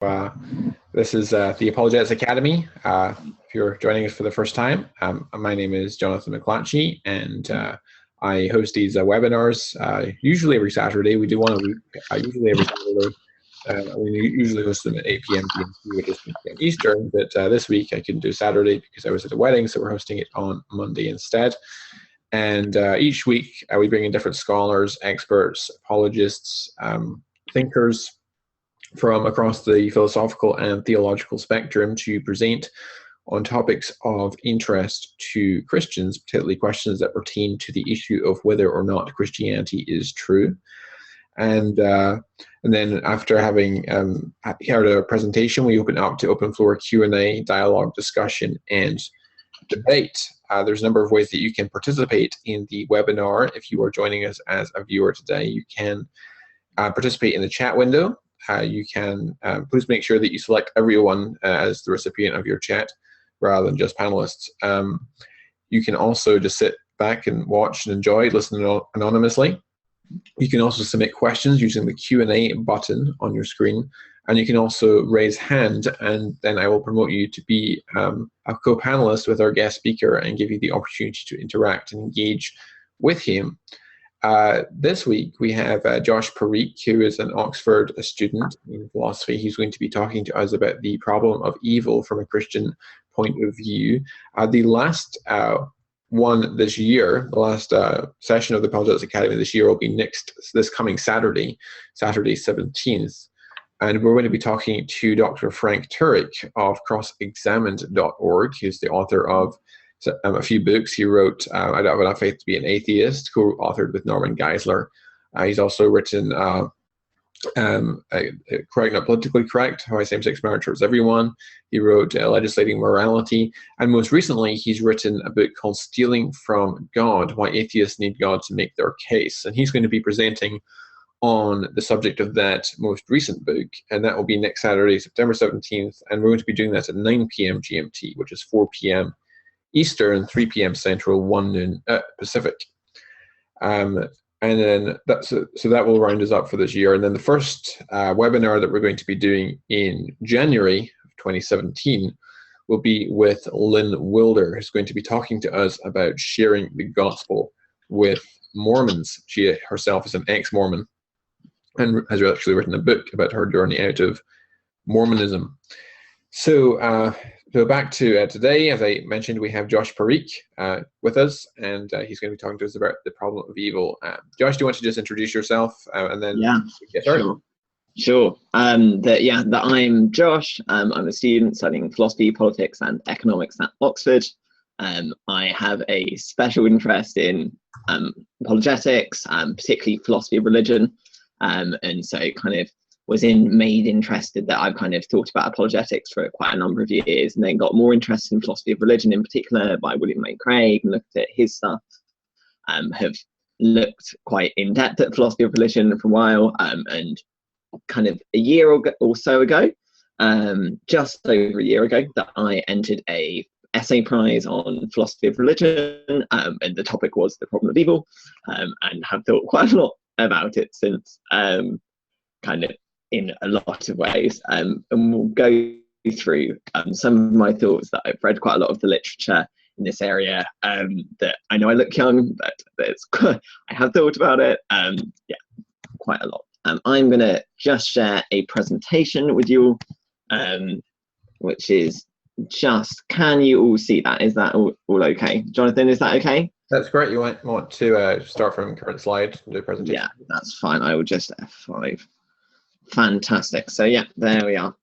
Uh, this is the Apologetics Academy. If you're joining us for the first time, my name is Jonathan McClatchy, and I host these webinars usually every Saturday. We do one a week, usually every Saturday. We usually host them at 8 p.m. GMT, which is 10 p.m. Eastern, but this week I couldn't do Saturday because I was at a wedding, so we're hosting it on Monday instead. And each week we bring in different scholars, experts, apologists, thinkers from across the philosophical and theological spectrum to present on topics of interest to Christians, particularly questions that pertain to the issue of whether or not Christianity is true. And then after having heard a presentation, we open up to open floor Q&A, dialogue, discussion, and debate. There's a number of ways that you can participate in the webinar. If you are joining us as a viewer today, you can participate in the chat window. You can please make sure that you select everyone as the recipient of your chat rather than just panelists. You can also just sit back and watch and enjoy, listen anonymously. You can also submit questions using the Q&A button on your screen, and you can also raise hand, and then I will promote you to be a co-panelist with our guest speaker and give you the opportunity to interact and engage with him. This week we have Josh Parikh, who is an Oxford student in philosophy. He's going to be talking to us about the problem of evil from a Christian point of view. The last one this year, the last session of the Apologetics Academy this year will be this coming Saturday, Saturday 17th. And we're going to be talking to Dr. Frank Turek of crossexamined.org, who's the author of a few books. He wrote I Don't Have Enough Faith to Be an Atheist, co-authored with Norman Geisler. He's also written Correct Not Politically Correct, How Same-Sex Marriage Hurts Everyone. He wrote Legislating Morality. And most recently, he's written a book called Stealing from God, Why Atheists Need God to Make Their Case. And he's going to be presenting on the subject of that most recent book, and that will be next Saturday, September 17th. And we're going to be doing that at 9 p.m. GMT, which is 4 p.m. Eastern, 3 p.m. Central, 1 noon Pacific. And then so that will round us up for this year. And then the first webinar that we're going to be doing in January of 2017 will be with Lynn Wilder, who's going to be talking to us about sharing the gospel with Mormons. She herself is an ex-Mormon and has actually written a book about her journey out of Mormonism. So back to today, as I mentioned, we have Josh Parikh with us, and he's going to be talking to us about the problem of evil. Josh, do you want to just introduce yourself and then get started? Sure. That I'm Josh. I'm a student studying philosophy, politics, and economics at Oxford. I have a special interest in apologetics, particularly philosophy of religion, and so kind of was made interested that I've kind of thought about apologetics for quite a number of years, and then got more interested in philosophy of religion in particular by William Lane Craig, and looked at his stuff, have looked quite in depth at philosophy of religion for a while, and kind of a year or so ago, just over a year ago, that I entered a essay prize on philosophy of religion, and the topic was the problem of evil, and have thought quite a lot about it since, kind of in a lot of ways, and we'll go through some of my thoughts. That I've read quite a lot of the literature in this area, that I know I look young, but it's I have thought about it, quite a lot. I'm going to just share a presentation with you, which is just, can you all see that? Is that all okay? Jonathan, is that okay? That's great. You want to start from current slide and do a presentation? Yeah, that's fine. I will just F5. Fantastic. So yeah, there we are.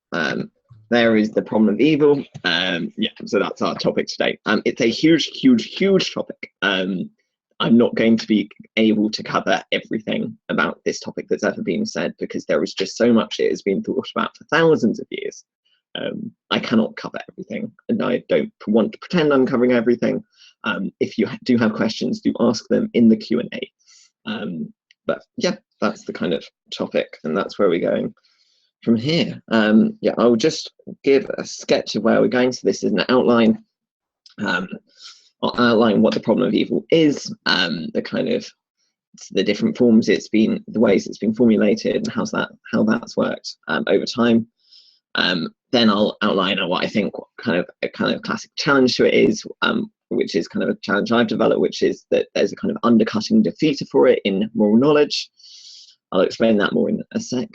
There is the problem of evil. So that's our topic today. It's a huge topic. I'm not going to be able to cover everything about this topic that's ever been said, because there is just so much that has been thought about for thousands of years. I cannot cover everything, and I don't want to pretend I'm covering everything. If you do have questions, do ask them in the Q&A. But yeah, that's the kind of topic, and that's where we're going from here. I'll just give a sketch of where we're going. So this is an outline. I'll outline what the problem of evil is, the different forms it's been, the ways it's been formulated, and how that's worked over time. Then I'll outline what I think kind of a classic challenge to it is, which is kind of a challenge I've developed, which is that there's a kind of undercutting defeater for it in moral knowledge. I'll explain that more in a sec.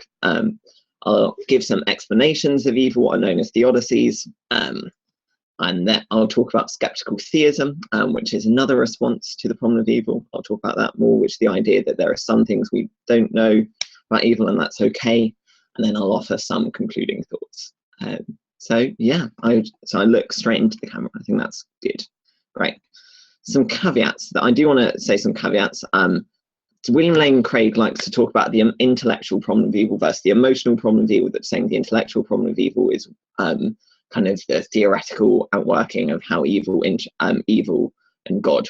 I'll give some explanations of evil, what are known as theodicies, and then I'll talk about skeptical theism, which is another response to the problem of evil. I'll talk about that more, which is the idea that there are some things we don't know about evil and that's okay. And then I'll offer some concluding thoughts. So yeah, I look straight into the camera. I think that's good. Great. Some caveats that I do want to say. Some caveats. William Lane Craig likes to talk about the intellectual problem of evil versus the emotional problem of evil. That's saying the intellectual problem of evil is kind of the theoretical outworking of how evil and God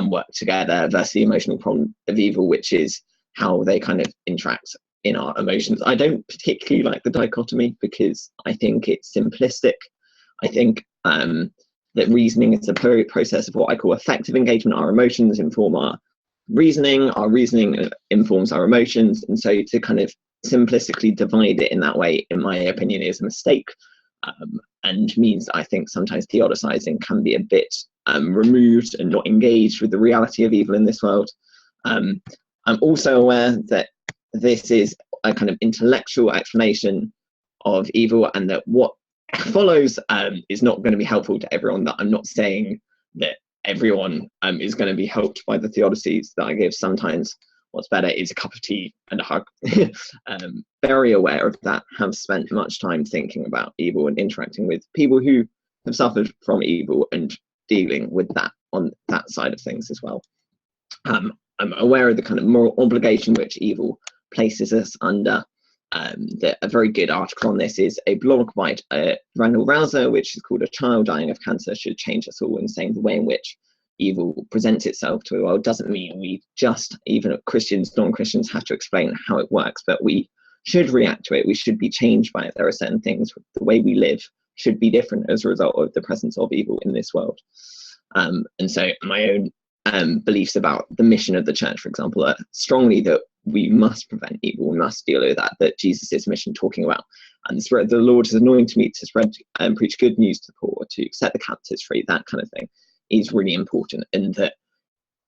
work together, versus the emotional problem of evil, which is how they kind of interact in our emotions. I don't particularly like the dichotomy because I think it's simplistic. I think that reasoning is a process of what I call affective engagement. Our emotions inform our reasoning informs our emotions, and so to kind of simplistically divide it in that way, in my opinion, is a mistake, and means I think sometimes theodicizing can be a bit removed and not engaged with the reality of evil in this world. I'm also aware that this is a kind of intellectual explanation of evil, and that what follows is not going to be helpful to everyone. That I'm not saying that everyone is going to be helped by the theodicies that I give. Sometimes what's better is a cup of tea and a hug. Very aware of that, have spent much time thinking about evil and interacting with people who have suffered from evil and dealing with that on that side of things as well. I'm aware of the kind of moral obligation which evil places us under. A very good article on this is a blog by Randall Rouser, which is called "A Child Dying of Cancer Should Change Us All," and saying the way in which evil presents itself to the world doesn't mean we just, even Christians, non-Christians, have to explain how it works, but we should react to it. We should be changed by it. There are certain things, the way we live should be different as a result of the presence of evil in this world. And so my own beliefs about the mission of the church, for example, are strongly that we must prevent evil, we must deal with that Jesus' mission talking about, and the Lord has anointed me to spread and preach good news to the poor, to set the captives free, that kind of thing is really important. And that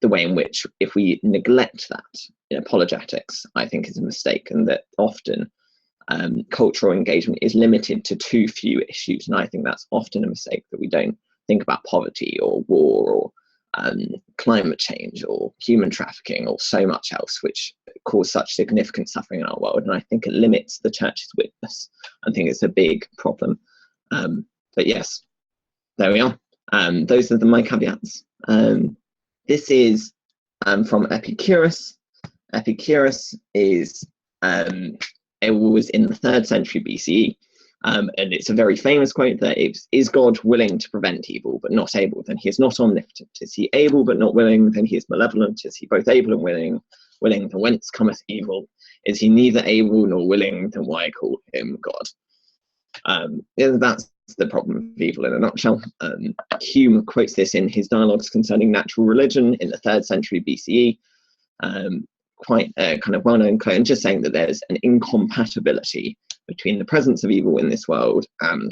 the way in which, if we neglect that in apologetics, I think is a mistake, and that often cultural engagement is limited to too few issues, and I think that's often a mistake, that we don't think about poverty or war or climate change or human trafficking or so much else which cause such significant suffering in our world. And I think it limits the church's witness. I think it's a big problem. But yes, there we are. Those are my caveats. This is from Epicurus. Epicurus is it was in the 3rd century BCE. And it's a very famous quote that is God willing to prevent evil but not able? Then he is not omnipotent. Is he able but not willing? Then he is malevolent. Is he both able and willing? Then whence cometh evil? Is he neither able nor willing? Then why call him God? That's the problem of evil in a nutshell. Hume quotes this in his dialogues concerning natural religion in the 3rd century BCE. Quite a kind of well-known quote, and just saying that there's an incompatibility between the presence of evil in this world and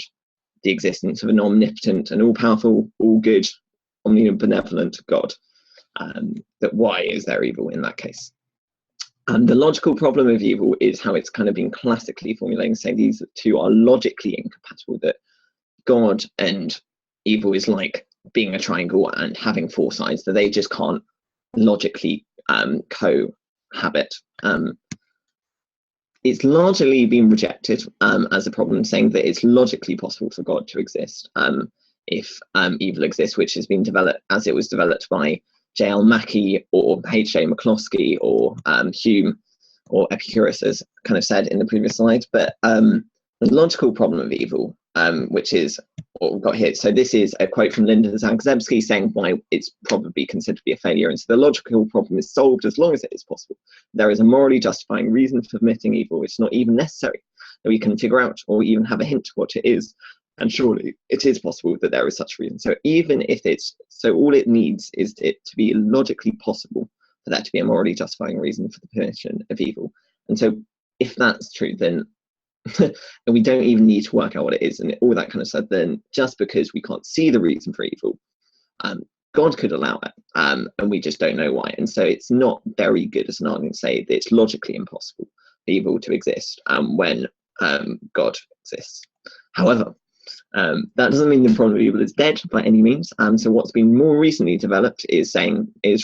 the existence of an omnipotent and all-powerful, all-good, omnibenevolent God. That why is there evil in that case? And the logical problem of evil is how it's kind of been classically formulated, saying these two are logically incompatible, that God and evil is like being a triangle and having 4 sides, that they just can't logically cohabit. It's largely been rejected as a problem, saying that it's logically possible for God to exist if evil exists, which has been developed as it was developed by J.L. Mackie or H.J. McCloskey or Hume or Epicurus, as kind of said in the previous slide. But the logical problem of evil, which is what we've got here. So this is a quote from Linda Zagzebski saying why it's probably considered to be a failure. And so the logical problem is solved as long as it is possible. There is a morally justifying reason for committing evil. It's not even necessary that we can figure out or even have a hint what it is. And surely it is possible that there is such a reason. So even if all it needs is it to be logically possible for that to be a morally justifying reason for the commission of evil. And so if that's true, then and we don't even need to work out what it is and all that kind of stuff, then just because we can't see the reason for evil, God could allow it, and we just don't know why. And so it's not very good as an argument to say that it's logically impossible for evil to exist when God exists. However, that doesn't mean the problem of evil is dead by any means. So what's been more recently developed is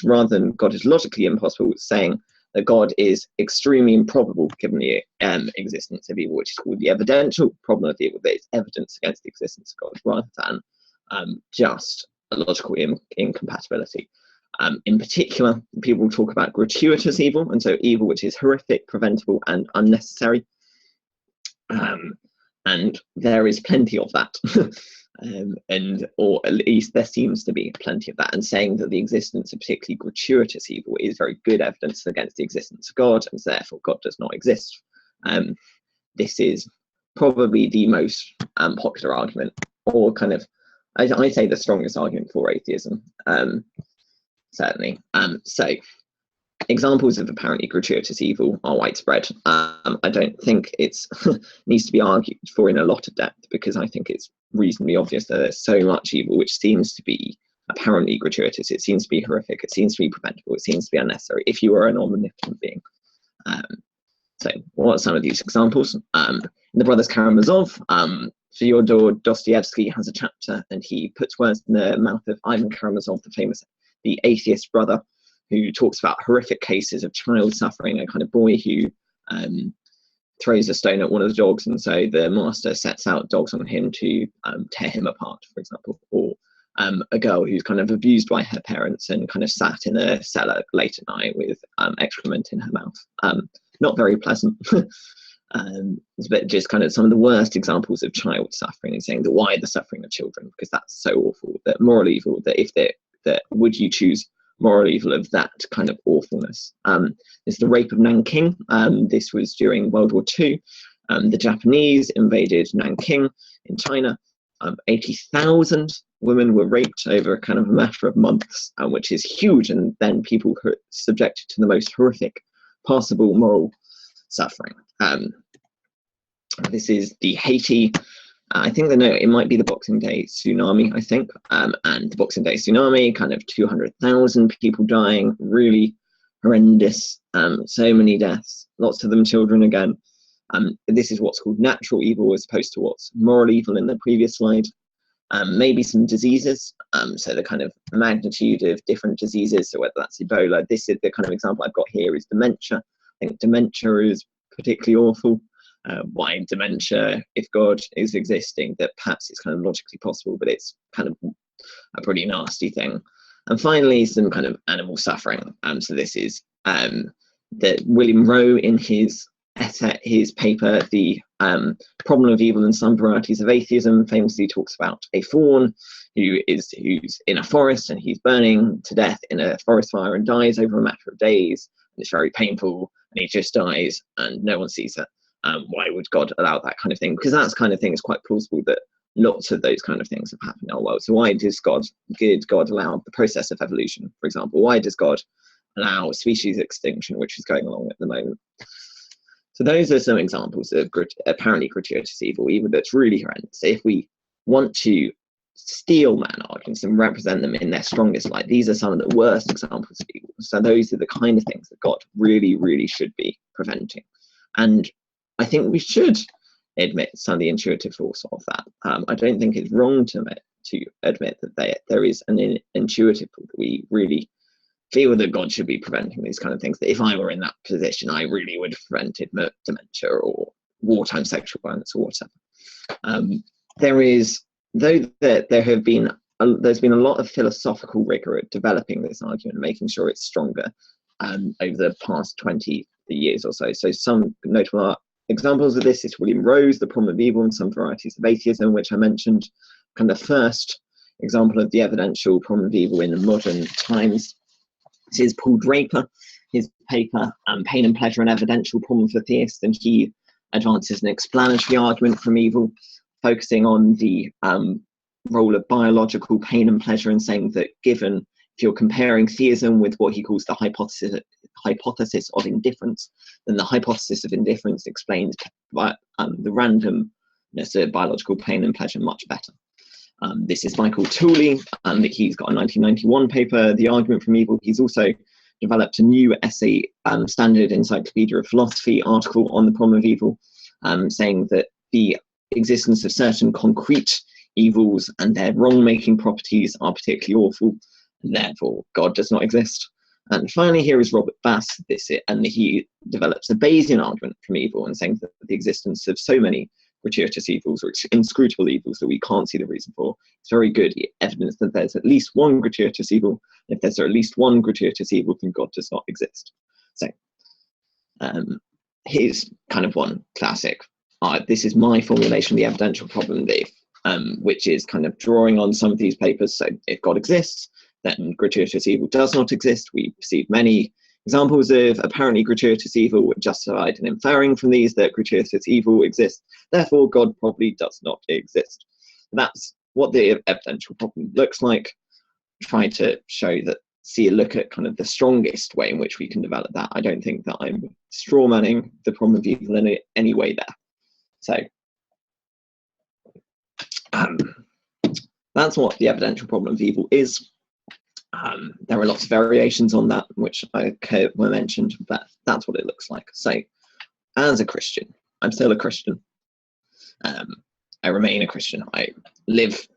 rather than God is logically impossible, saying that God is extremely improbable given the existence of evil, which is called the evidential problem of evil, that it's evidence against the existence of God rather than just a logical incompatibility. In particular, people talk about gratuitous evil, and so evil which is horrific, preventable, and unnecessary. And there is plenty of that, or at least there seems to be plenty of that, and saying that the existence of particularly gratuitous evil is very good evidence against the existence of God, and therefore God does not exist. This is probably the most popular argument, or kind of, I say the strongest argument for atheism, certainly. So examples of apparently gratuitous evil are widespread. I don't think it's needs to be argued for in a lot of depth, because I think it's reasonably obvious that there's so much evil which seems to be apparently gratuitous. It seems to be horrific. It seems to be preventable. It seems to be unnecessary if you are an omnipotent being. So what are some of these examples? In the Brothers Karamazov, Fyodor Dostoevsky has a chapter, and he puts words in the mouth of Ivan Karamazov, the atheist brother, who talks about horrific cases of child suffering, a kind of boy who throws a stone at one of the dogs, and so the master sets out dogs on him to tear him apart, for example, or a girl who's kind of abused by her parents and kind of sat in a cellar late at night with excrement in her mouth. Not very pleasant. But just kind of some of the worst examples of child suffering, and saying that why the suffering of children, because that's so awful, that moral evil, that would you choose moral evil of that kind of awfulness. There's the rape of Nanking. This was during World War II. The Japanese invaded Nanking in China. 80,000 women were raped over kind of a matter of months, which is huge, and then people were subjected to the most horrific possible moral suffering. This is the Haiti, I think it might be the Boxing Day tsunami, I think, and the Boxing Day tsunami, kind of 200,000 people dying, really horrendous, so many deaths, lots of them children again. This is what's called natural evil as opposed to what's moral evil in the previous slide. Maybe some diseases, so the kind of magnitude of different diseases, so whether that's Ebola. This is the kind of example I've got here is dementia. I think dementia is particularly awful. Why dementia, if God is existing, that perhaps it's kind of logically possible, but it's kind of a pretty nasty thing. And finally, some kind of animal suffering. So this is that William Rowe, in his paper, The Problem of Evil and Some Varieties of Atheism, famously talks about a faun who's in a forest, and he's burning to death in a forest fire and dies over a matter of days. And it's very painful, and he just dies, and no one sees it. Why would God allow that kind of thing? Because that kind of thing is quite plausible that lots of those kind of things have happened in our world. So why did God allow the process of evolution, for example? Why does God allow species extinction, which is going along at the moment? So those are some examples of apparently gratuitous evil that's really horrendous. So if we want to steel man arguments and represent them in their strongest light, these are some of the worst examples of evil. So those are the kind of things that God really, really should be preventing. And I think we should admit some of the intuitive force of that. I don't think it's wrong to admit that there is an intuitive force that we really feel that God should be preventing these kind of things. That if I were in that position, I really would have prevented dementia or wartime sexual violence or whatever. There's been a lot of philosophical rigor at developing this argument and making sure it's stronger over the past 20 years or so. So some notable examples of this is William Rowe's The Problem of Evil and Some Varieties of Atheism, which I mentioned, kind of the first example of the evidential problem of evil in modern times. This is Paul Draper, his paper, Pain and Pleasure, an Evidential Problem for Theists, and he advances an explanatory argument from evil, focusing on the role of biological pain and pleasure, and saying that given if you're comparing theism with what he calls the hypothesis of indifference, then the hypothesis of indifference explains the randomness of biological pain and pleasure much better. This is Michael Tooley, he's got a 1991 paper, The Argument from Evil. He's also developed a new essay, Standard Encyclopedia of Philosophy article on the problem of evil, saying that the existence of certain concrete evils and their wrong-making properties are particularly awful, and therefore God does not exist. And finally, here is Robert Bass, and he develops a Bayesian argument from evil, and saying that the existence of so many gratuitous evils or inscrutable evils that we can't see the reason for, it's very good evidence that there's at least one gratuitous evil. If there's at least one gratuitous evil, then God does not exist. So here's kind of one classic. This is my formulation of the evidential problem, which is kind of drawing on some of these papers. So if God exists, then gratuitous evil does not exist. We perceive many examples of apparently gratuitous evil. We're justified in inferring from these that gratuitous evil exists. Therefore, God probably does not exist. That's what the evidential problem looks like. Try to show that, look at kind of the strongest way in which we can develop that. I don't think that I'm strawmanning the problem of evil in any way there. So that's what the evidential problem of evil is. There are lots of variations on that, which I mentioned, but that's what it looks like. So as a Christian, I'm still a Christian. I remain a Christian. I live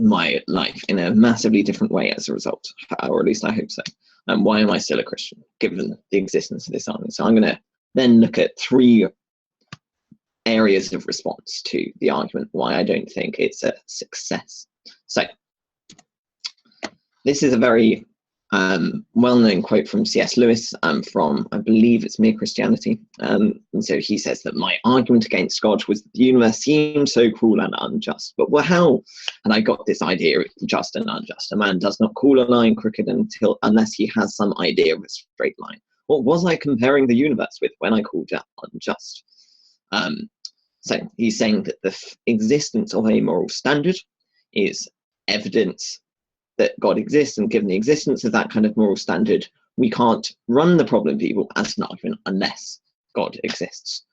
my life in a massively different way as a result, or at least I hope so. And why am I still a Christian, given the existence of this argument? So I'm going to then look at 3 areas of response to the argument, why I don't think it's a success. So this is a very well-known quote from C.S. Lewis from, I believe it's Mere Christianity. And so he says that my argument against God was that the universe seemed so cruel and unjust. But well, how? And I got this idea of just and unjust. A man does not call a line crooked unless he has some idea of a straight line. What was I comparing the universe with when I called it unjust? So he's saying that the existence of a moral standard is evidence that God exists, and given the existence of that kind of moral standard, we can't run the problem of evil as an argument unless God exists.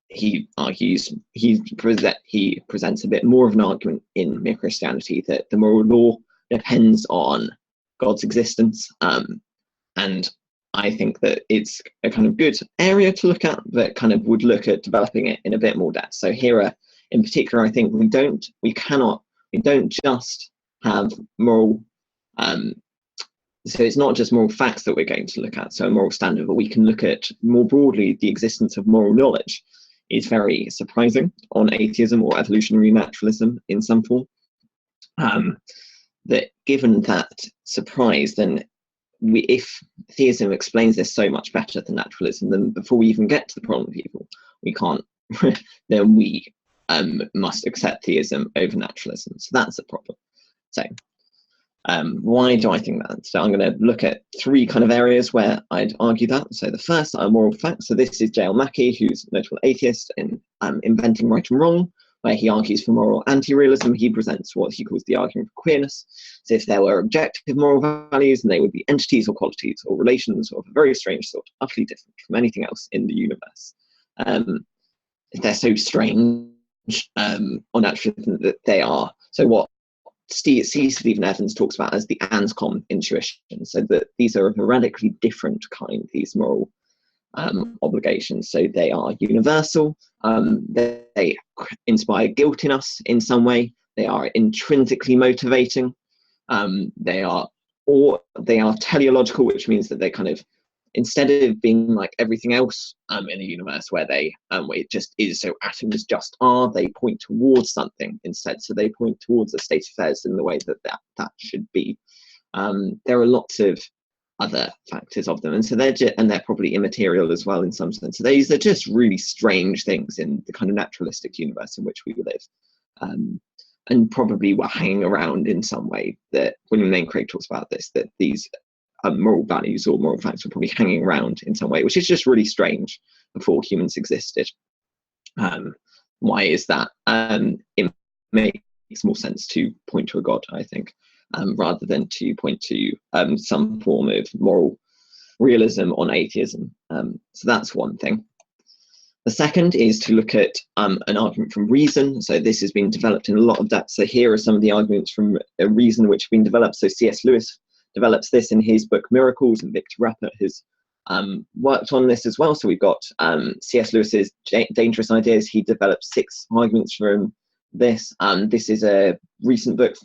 He argues, he presents a bit more of an argument in Mere Christianity that the moral law depends on God's existence, and I think that it's a kind of good area to look at that kind of would look at developing it in a bit more depth. So here, in particular, I think we don't just have moral, so it's not just moral facts that we're going to look at, so a moral standard, but we can look at more broadly the existence of moral knowledge is very surprising on atheism or evolutionary naturalism in some form. That given that surprise, then if theism explains this so much better than naturalism, then before we even get to the problem of evil, we can't, then we must accept theism over naturalism. So that's a problem. So why do I think that? So I'm going to look at 3 kind of areas where I'd argue that. So the first are moral facts. So this is J.L. Mackie, who's a notable atheist in Inventing Right and Wrong, where he argues for moral anti-realism. He presents what he calls the argument for queerness. So if there were objective moral values, then they would be entities or qualities or relations of a very strange sort, utterly different from anything else in the universe. They're so strange on naturalism that they are. So what Stephen Evans talks about as the Anscombe intuition, so that these are of a radically different kind, these moral obligations. So they are universal, they inspire guilt in us in some way, they are intrinsically motivating, they are teleological, which means that they kind of, instead of being like everything else in the universe where it just is, so atoms just are, they point towards something instead. So they point towards the state of affairs in the way that should be. There are lots of other factors of them, and so they're probably immaterial as well in some sense. So these are just really strange things in the kind of naturalistic universe in which we live, and probably were hanging around in some way. That William Lane Craig talks about this, that these moral values or moral facts were probably hanging around in some way, which is just really strange before humans existed. Why is that? It makes more sense to point to a God, I think. rather than to point to some form of moral realism on atheism. So that's one thing. The second is to look at an argument from reason. So this has been developed in a lot of depth. So here are some of the arguments from reason which have been developed. So C.S. Lewis develops this in his book Miracles, and Victor Rapper has worked on this as well. So we've got C.S. Lewis's Dangerous Ideas. He developed 6 arguments from this. This is a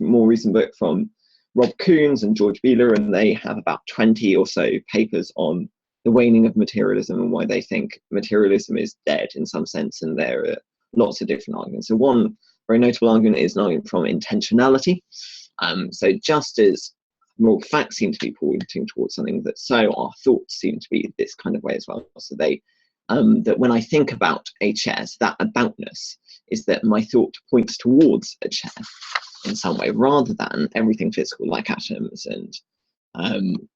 more recent book from Rob Coons and George Beeler, and they have about 20 or so papers on the waning of materialism and why they think materialism is dead in some sense, and there are lots of different arguments. So one very notable argument is an argument from intentionality. So just as moral facts seem to be pointing towards something, that so our thoughts seem to be this kind of way as well. So they that when I think about a chair, so that aboutness is that my thought points towards a chair in some way, rather than everything physical like atoms and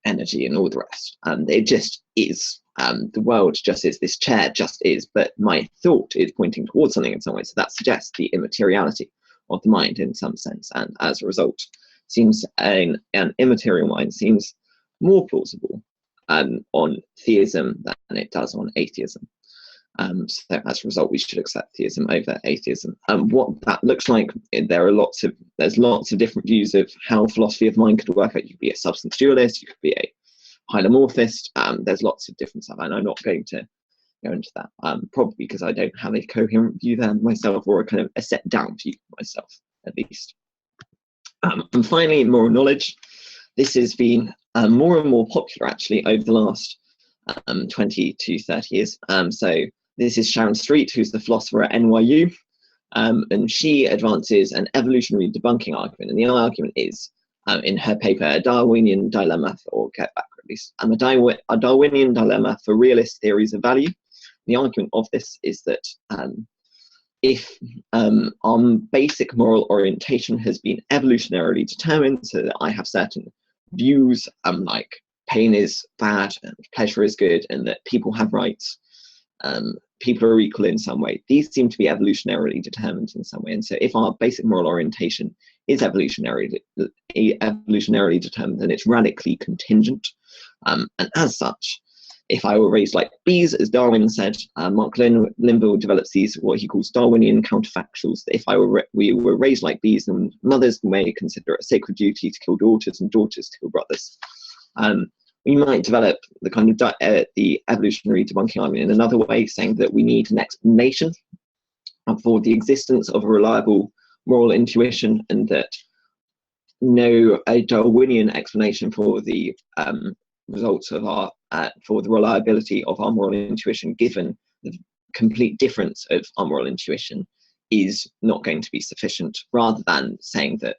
energy and all the rest. It just is. The world just is. This chair just is. But my thought is pointing towards something in some way. So that suggests the immateriality of the mind in some sense, and as a result, seems an immaterial mind seems more plausible on theism than it does on atheism. So as a result, we should accept theism over atheism. What that looks like, there's lots of different views of how philosophy of mind could work out. You could be a substance dualist, you could be a hylomorphist. There's lots of different stuff, and I'm not going to go into that, probably because I don't have a coherent view there myself, or a kind of a set down view myself, at least. And finally, moral knowledge. This has been more and more popular actually over the last 20 to 30 years. So this is Sharon Street, who's the philosopher at NYU, and she advances an evolutionary debunking argument. And the argument is, in her paper, a Darwinian dilemma, or get back at least, a Darwinian dilemma for realist theories of value. The argument of this is that if our basic moral orientation has been evolutionarily determined, so that I have certain views, like pain is bad and pleasure is good, and that people have rights, people are equal in some way. These seem to be evolutionarily determined in some way. And so if our basic moral orientation is evolutionarily determined, then it's radically contingent. And as such, if I were raised like bees, as Darwin said, Mark Linville develops these, what he calls Darwinian counterfactuals. That if we were raised like bees, then mothers may consider it a sacred duty to kill daughters and daughters to kill brothers. We might develop the kind of the evolutionary debunking argument in another way, saying that we need an explanation for the existence of a reliable moral intuition, and that a Darwinian explanation for the results of our for the reliability of our moral intuition, given the complete difference of our moral intuition, is not going to be sufficient, rather than saying that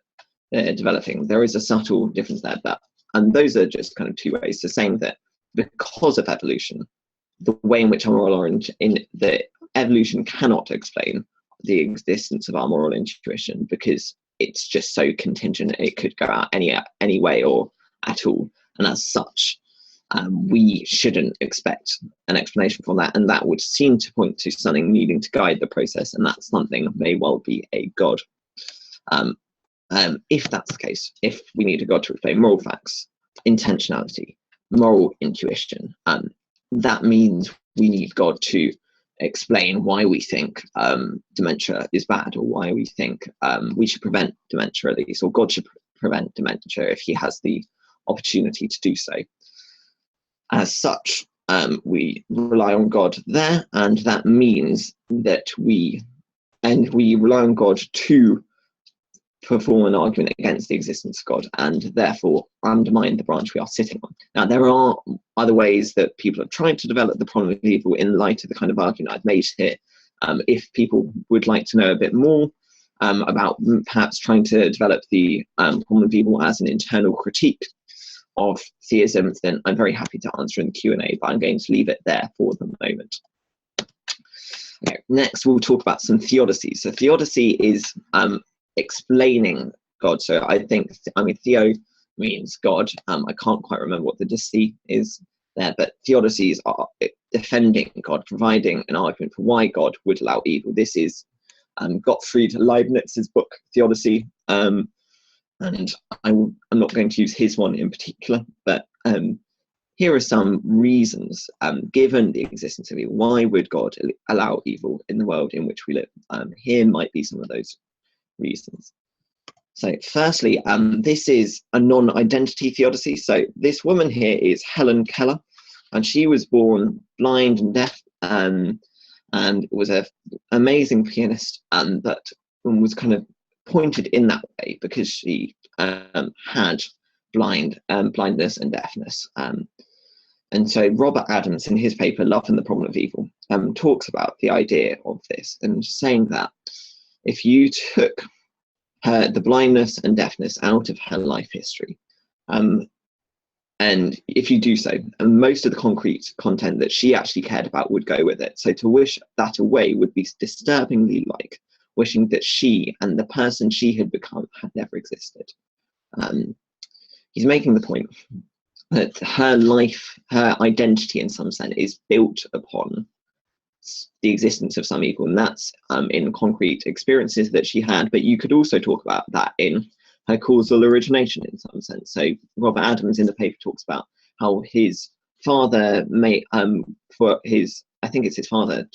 there is a subtle difference there. And those are just kind of two ways. So saying that because of evolution, the way in which our the evolution cannot explain the existence of our moral intuition, because it's just so contingent, it could go out any way or at all. And as such, we shouldn't expect an explanation from that, and that would seem to point to something needing to guide the process, and that something may well be a god. If that's the case, if we need a god to explain moral facts, intentionality, moral intuition, that means we need God to explain why we think dementia is bad, or why we think we should prevent dementia at least, or God should prevent dementia if he has the opportunity to do so. As such, we rely on God there, and that means that we rely on God to perform an argument against the existence of God, and therefore undermine the branch we are sitting on. Now, there are other ways that people have tried to develop the problem of evil in light of the kind of argument I've made here. If people would like to know a bit more about perhaps trying to develop the problem of evil as an internal critique of theism, then I'm very happy to answer in the Q&A, but I'm going to leave it there for the moment. Okay, next we'll talk about some theodicy. So theodicy is explaining God. So theo means God. I can't quite remember what the dicy is there, but theodicies are defending God, providing an argument for why God would allow evil. This is Gottfried Leibniz's book, Theodicy. And I'm not going to use his one in particular, but here are some reasons, given the existence of evil, why would God allow evil in the world in which we live? Here might be some of those reasons. So firstly, this is a non-identity theodicy. So this woman here is Helen Keller, and she was born blind and deaf, and was an amazing pianist, but was kind of pointed in that way because she had blindness and deafness. And so Robert Adams, in his paper Love and the Problem of Evil, talks about the idea of this, and saying that if you took the blindness and deafness out of her life history, and if you do so, and most of the concrete content that she actually cared about would go with it. So to wish that away would be disturbingly like wishing that she and the person she had become had never existed. He's making the point that her life, her identity in some sense, is built upon the existence of some evil, and that's in concrete experiences that she had, but you could also talk about that in her causal origination in some sense. So Robert Adams in the paper talks about how his father for his, I think it's his father,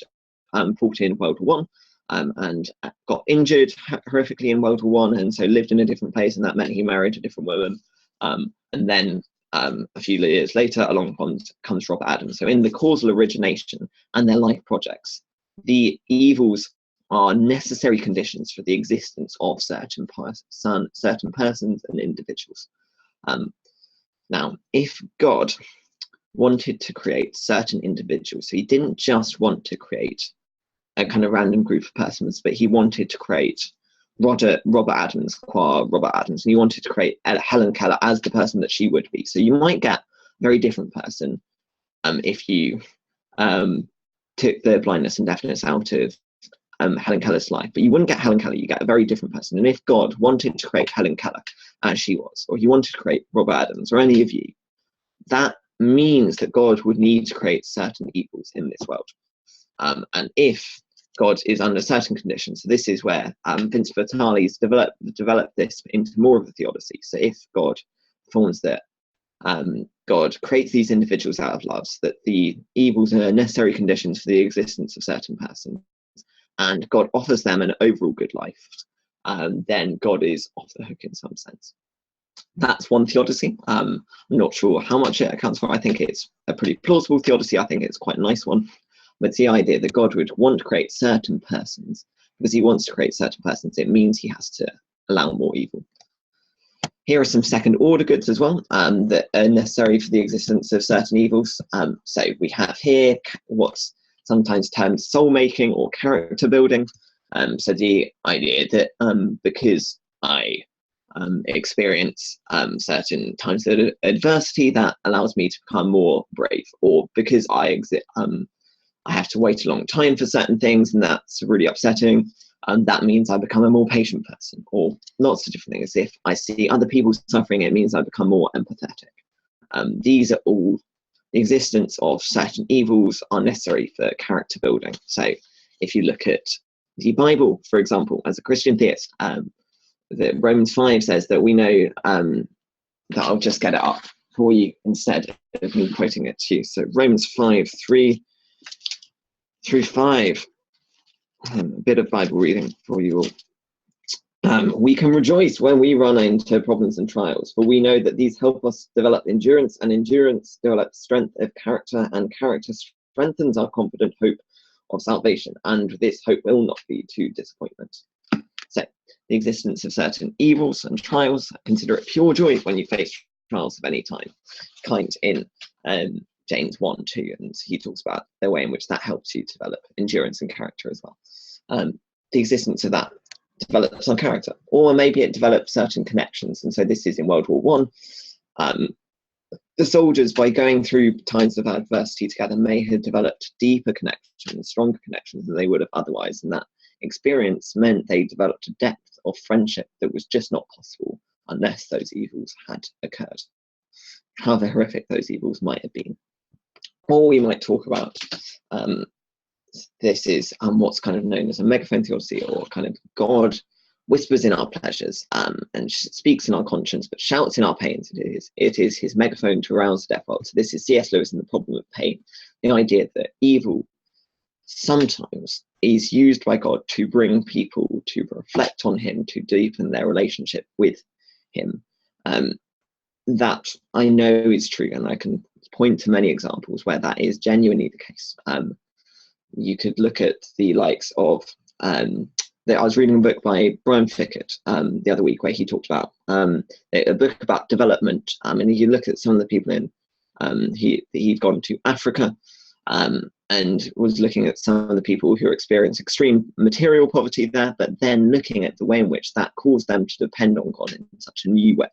fought in World War I, and got injured horrifically in World War I, and so lived in a different place, and that meant he married a different woman, and then a few years later along comes Robert Adams. So in the causal origination and their life projects, the evils are necessary conditions for the existence of certain persons and individuals. Now, if God wanted to create certain individuals, so he didn't just want to create a kind of random group of persons, but he wanted to create Robert Adams, and he wanted to create Helen Keller as the person that she would be. So you might get a very different person if you took the blindness and deafness out of Helen Keller's life, but you wouldn't get Helen Keller, you get a very different person. And if God wanted to create Helen Keller as she was, or he wanted to create Robert Adams or any of you, that means that God would need to create certain evils in this world. And if God is under certain conditions, so this is where Vince Vitale's developed this into more of a theodicy. So if God forms that God creates these individuals out of love, so that the evils are necessary conditions for the existence of certain persons, and God offers them an overall good life, then God is off the hook in some sense. That's one theodicy. I'm not sure how much it accounts for. I think it's a pretty plausible theodicy. I think it's quite a nice one. But it's the idea that God would want to create certain persons. Because he wants to create certain persons, it means he has to allow more evil. Here are some second order goods as well that are necessary for the existence of certain evils. So we have here what's sometimes termed soul making or character building. So the idea that because I experience certain times of adversity, that allows me to become more brave, or because I have to wait a long time for certain things and that's really upsetting, that means I become a more patient person, or lots of different things. If I see other people suffering, it means I become more empathetic. These are all, the existence of certain evils are necessary for character building. So if you look at the Bible, for example, as a Christian theist, the Romans 5 says that we know, that I'll just get it up for you instead of me quoting it to you. So Romans 5, 3 through 5, a bit of Bible reading for you all. We can rejoice when we run into problems and trials, for we know that these help us develop endurance, and endurance develops strength of character, and character strengthens our confident hope of salvation, and this hope will not lead to disappointment. So the existence of certain evils and trials, consider it pure joy when you face trials of any kind in James 1:2, and he talks about the way in which that helps you develop endurance and character as well. The existence of that develops our character, or maybe it develops certain connections, and so this is in World War I. The soldiers, by going through times of adversity together, may have developed deeper connections, stronger connections than they would have otherwise, and that experience meant they developed a depth of friendship that was just not possible unless those evils had occurred, however horrific those evils might have been. Or we might talk about, this is what's kind of known as a megaphone theodicy, or kind of God whispers in our pleasures, and speaks in our conscience, but shouts in our pains. It is his megaphone to arouse the deaf world. So this is C.S. Lewis and the Problem of Pain, the idea that evil sometimes is used by God to bring people to reflect on him, to deepen their relationship with him. That I know is true, and I can point to many examples where that is genuinely the case. You could look at the likes of I was reading a book by Brian Fickett the other week where he talked about a book about development, and you look at some of the people in he'd gone to Africa and was looking at some of the people who experience extreme material poverty there, but then looking at the way in which that caused them to depend on God in such a new way.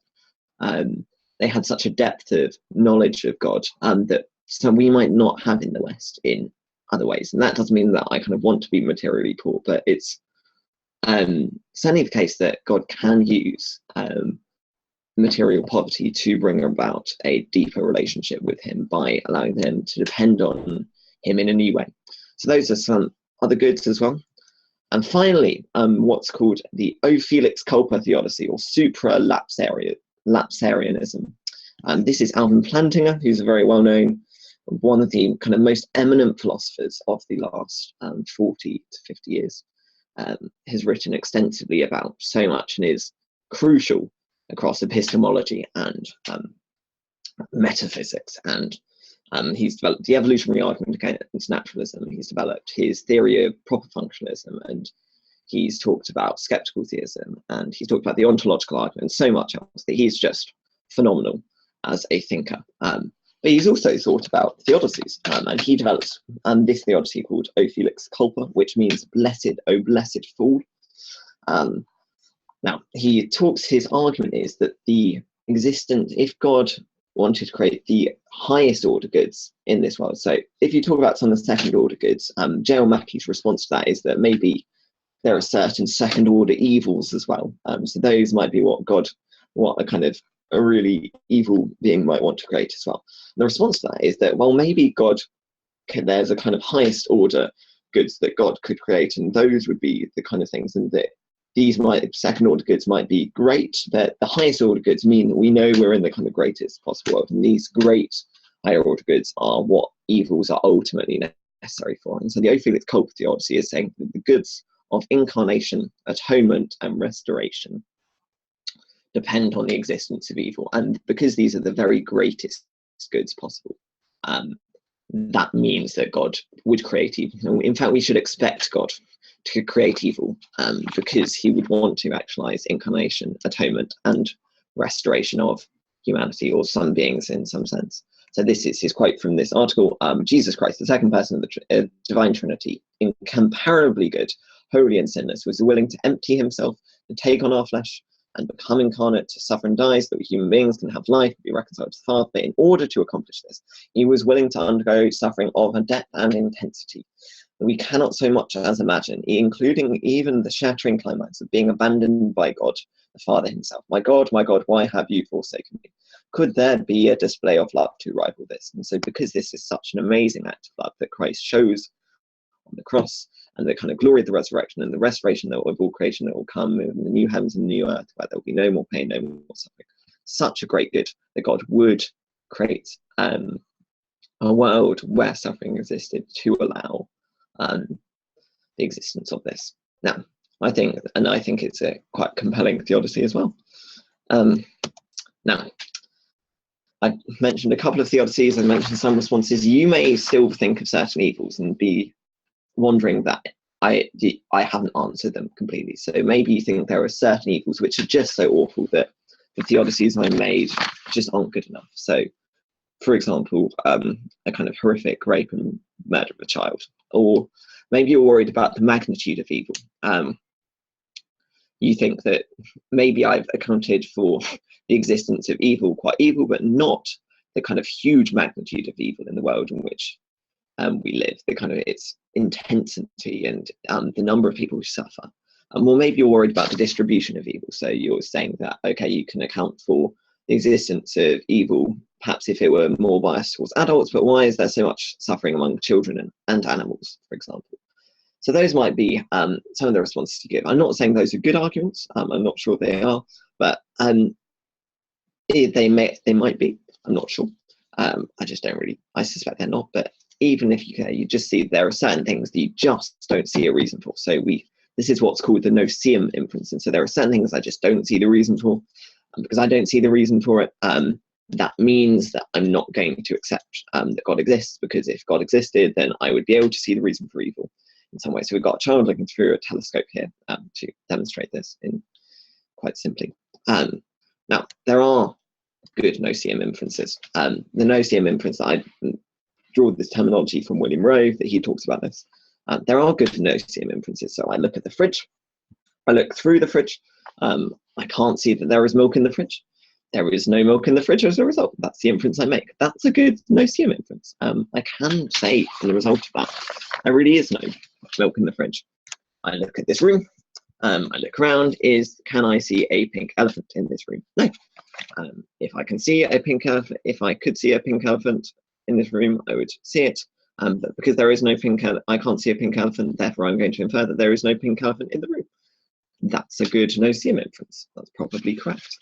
They had such a depth of knowledge of God that some we might not have in the West in other ways. And that doesn't mean that I kind of want to be materially poor, but it's certainly the case that God can use material poverty to bring about a deeper relationship with him by allowing them to depend on him in a new way. So those are some other goods as well. And finally, what's called the O Felix Culpa theodicy, or supralapsarianism. This is Alvin Plantinga, who's a very well-known, one of the kind of most eminent philosophers of the last 40 to 50 years. Has written extensively about so much and is crucial across epistemology and metaphysics. And he's developed the evolutionary argument against naturalism. He's developed his theory of proper functionalism, and he's talked about skeptical theism, and he's talked about the ontological argument and so much else that he's just phenomenal as a thinker. But he's also thought about theodicies, and he develops this theodicy called O Felix Culpa, which means blessed, O blessed fool. Now, he talks, his argument is that the existence, if God wanted to create the highest order goods in this world, so if you talk about some of the second order goods, J.L. Mackey's response to that is that maybe there are certain second order evils as well. So those might be what a kind of a really evil being might want to create as well. And the response to that is that, well, maybe there's a kind of highest order goods that God could create, and those would be the kind of things, and that these second order goods might be great, but the highest order goods mean that we know we're in the kind of greatest possible world, and these great higher order goods are what evils are ultimately necessary for. And so the O Felix Culpa theodicy is saying that the goods of incarnation, atonement, and restoration depend on the existence of evil, and because these are the very greatest goods possible, that means that God would create evil. In fact, we should expect God to create evil, because he would want to actualize incarnation, atonement, and restoration of humanity, or some beings in some sense. So this is his quote from this article. Jesus Christ, the second person of the divine Trinity, incomparably good, holy and sinless, was willing to empty himself, to take on our flesh, and become incarnate, to suffer and die, so that human beings can have life, be reconciled to the Father. But in order to accomplish this, he was willing to undergo suffering of a depth and intensity that we cannot so much as imagine, including even the shattering climax of being abandoned by God, the Father himself. My God, why have you forsaken me? Could there be a display of love to rival this? And so because this is such an amazing act of love that Christ shows on the cross, and the kind of glory of the resurrection and the restoration of all creation that will come in the new heavens and the new earth, where there will be no more pain, no more suffering. Such a great good that God would create a world where suffering existed to allow the existence of this. Now, I think it's a quite compelling theodicy as well. Now, I mentioned a couple of theodicies, I mentioned some responses. You may still think of certain evils and be wondering that I haven't answered them completely. So maybe you think there are certain evils which are just so awful that the theodicies I made just aren't good enough. So, for example, a kind of horrific rape and murder of a child. Or maybe you're worried about the magnitude of evil. You think that maybe I've accounted for the existence of evil, quite evil, but not the kind of huge magnitude of evil in the world in which we live, the kind of its intensity and the number of people who suffer. Well, maybe you're worried about the distribution of evil. So you're saying that, okay, you can account for the existence of evil, perhaps if it were more biased towards adults, but why is there so much suffering among children and animals, for example? So those might be some of the responses to give. I'm not saying those are good arguments. I'm not sure they are, but they might be. I'm not sure. I just don't really. I suspect they're not. But even if you just see there are certain things that you just don't see a reason for. So this is what's called the No Seeum Inference. And so there are certain things I just don't see the reason for. Because I don't see the reason for it, that means that I'm not going to accept that God exists, because if God existed, then I would be able to see the reason for evil in some way. So we've got a child looking through a telescope here to demonstrate this in quite simply. Now, there are good No Seeum inferences. The No Seeum inference, I draw this terminology from William Rowe, that he talks about this. There are good No Seeum inferences. So I look at the fridge, I look through the fridge, I can't see that there is milk in the fridge. There is no milk in the fridge as a result. That's the inference I make. That's a good No Seeum inference. I can say, as a result of that, there really is no milk in the fridge. I look at this room. I look around. Can I see a pink elephant in this room? No. If I can see a pink elephant, if I could see a pink elephant in this room, I would see it. But because there is no pink, I can't see a pink elephant. Therefore, I'm going to infer that there is no pink elephant in the room. That's a good No Seeum inference. That's probably correct.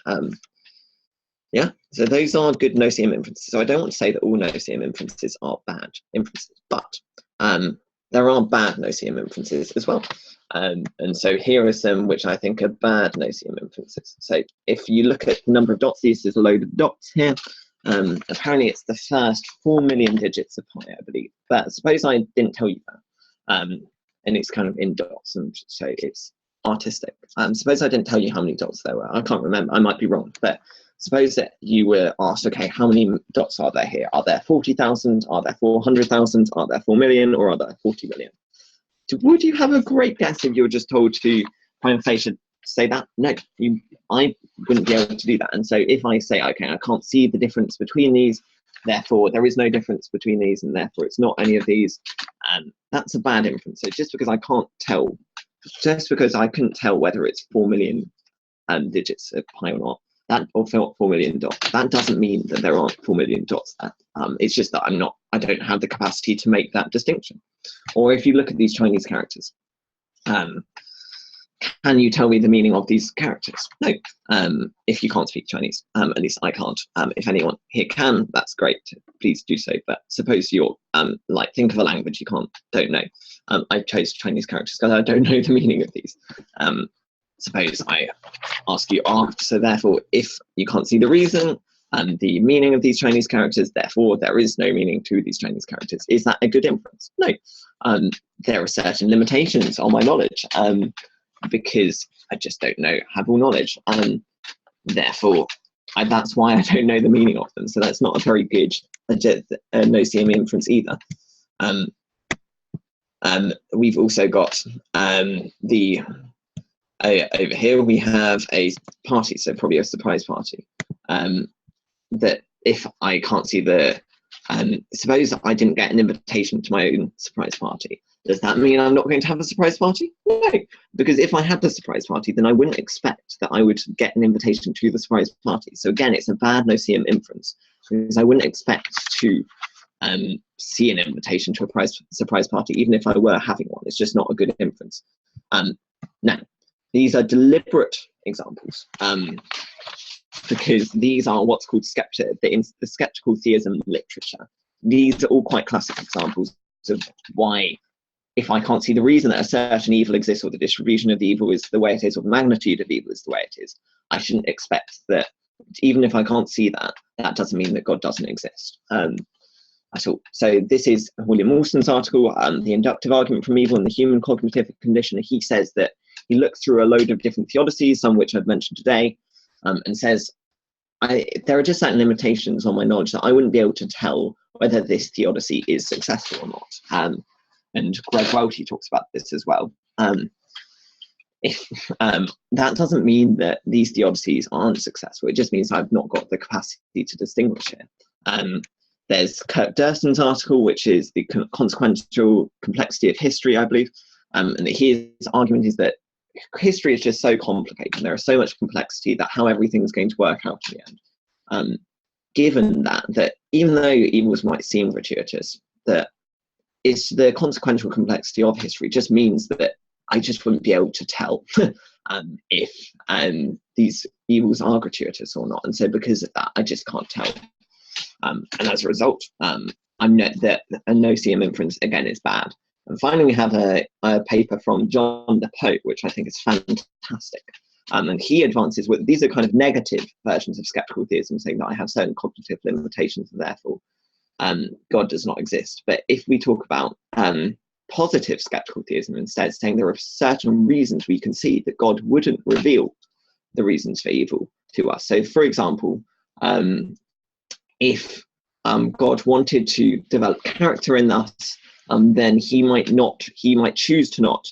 Yeah, so those are good No Seeum inferences. So I don't want to say that all No Seeum inferences are bad inferences, but there are bad No Seeum inferences as well. And so here are some which I think are bad No Seeum inferences. So if you look at the number of dots, this is a load of dots here. Apparently it's the first 4 million digits of pi, I believe. But suppose I didn't tell you that. And it's kind of in dots, and so it's artistic. Suppose I didn't tell you how many dots there were. I can't remember. I might be wrong. But suppose that you were asked, okay, how many dots are there here? Are there 40,000? Are there 400,000? Are there 4 million? Or are there 40 million? So would you have a great guess if you were just told to try and say that? No, I wouldn't be able to do that. And so if I say, okay, I can't see the difference between these, therefore there is no difference between these, and therefore it's not any of these, that's a bad inference. So just because I can't tell, just because I couldn't tell whether it's 4 million digits of pi or not, or 4 million dots, that doesn't mean that there aren't 4 million dots there. It's just that I don't have the capacity to make that distinction. Or if you look at these Chinese characters, can you tell me the meaning of these characters? No, if you can't speak Chinese, at least I can't. If anyone here can, that's great, please do so. But suppose you're like, think of a language you don't know. I chose Chinese characters because I don't know the meaning of these. Suppose I ask you art, so therefore if you can't see the reason and the meaning of these Chinese characters, therefore there is no meaning to these Chinese characters. Is that a good inference? No. There are certain limitations on my knowledge, because I just don't have all knowledge, and therefore that's why I don't know the meaning of them. So that's not a very good No Seeum inference either. We've also got over here we have a party, so probably a surprise party. That if I can't see suppose I didn't get an invitation to my own surprise party, does that mean I'm not going to have a surprise party? No, because if I had the surprise party, then I wouldn't expect that I would get an invitation to the surprise party. So again, it's a bad No Seeum inference, because I wouldn't expect to see an invitation to a surprise party, even if I were having one. It's just not a good inference. Now, these are deliberate examples, because these are what's called the skeptical theism literature. These are all quite classic examples of why, if I can't see the reason that a certain evil exists, or the distribution of the evil is the way it is, or the magnitude of evil is the way it is, I shouldn't expect that, even if I can't see that, that doesn't mean that God doesn't exist at all. So this is William Wilson's article, The Inductive Argument from Evil and the Human Cognitive Condition. He says that he looks through a load of different theodicies, some which I've mentioned today, and says, there are just certain limitations on my knowledge that I wouldn't be able to tell whether this theodicy is successful or not. And Greg Welty talks about this as well. That doesn't mean that these theodicies aren't successful. It just means I've not got the capacity to distinguish here. There's Kirk Durston's article, which is the consequential complexity of history, I believe. And his argument is that history is just so complicated. There is so much complexity that how everything's going to work out in the end. Given that even though evils might seem gratuitous, that it's the consequential complexity of history just means that I just wouldn't be able to tell if these evils are gratuitous or not. And so because of that, I just can't tell. And as a result, I'm that a no seeum inference, again, is bad. And finally, we have a paper from John the Pope, which I think is fantastic. And he advances with, these are kind of negative versions of skeptical theism, saying that I have certain cognitive limitations and therefore God does not exist. But if we talk about positive skeptical theism instead, saying there are certain reasons we can see that God wouldn't reveal the reasons for evil to us. So for example, if God wanted to develop character in us, then he might choose to not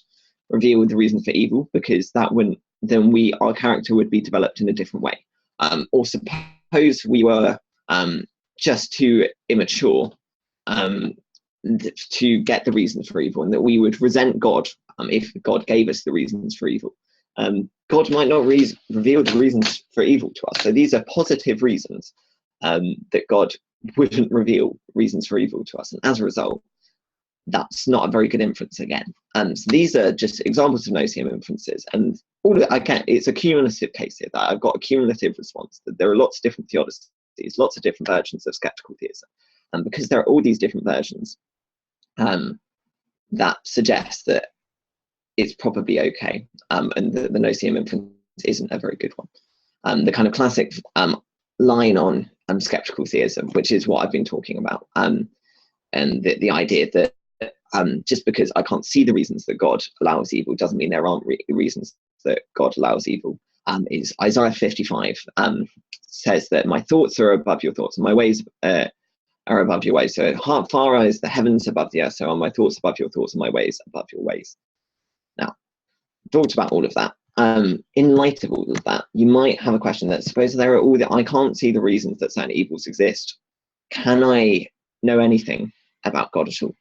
reveal the reason for evil, because that wouldn't, then our character would be developed in a different way. Or suppose we were just too immature to get the reasons for evil, and that we would resent God if God gave us the reasons for evil. God might not reveal the reasons for evil to us. So these are positive reasons that God wouldn't reveal reasons for evil to us. And as a result, that's not a very good inference again. So these are just examples of no seeum inferences. And all of it, it's a cumulative case here, that I've got a cumulative response, that there are lots of different theodicies, lots of different versions of skeptical theism. And because there are all these different versions, that suggests that it's probably okay. And the no seeum inference isn't a very good one. The kind of classic line on skeptical theism, which is what I've been talking about, and the idea that just because I can't see the reasons that God allows evil doesn't mean there aren't reasons that God allows evil, is Isaiah 55 says that my thoughts are above your thoughts and my ways are above your ways. So far as the heavens above the earth, so are my thoughts above your thoughts and my ways above your ways. Now, talked about all of that. In light of all of that, you might have a question that, suppose there are all I can't see the reasons that certain evils exist. Can I know anything about God at all?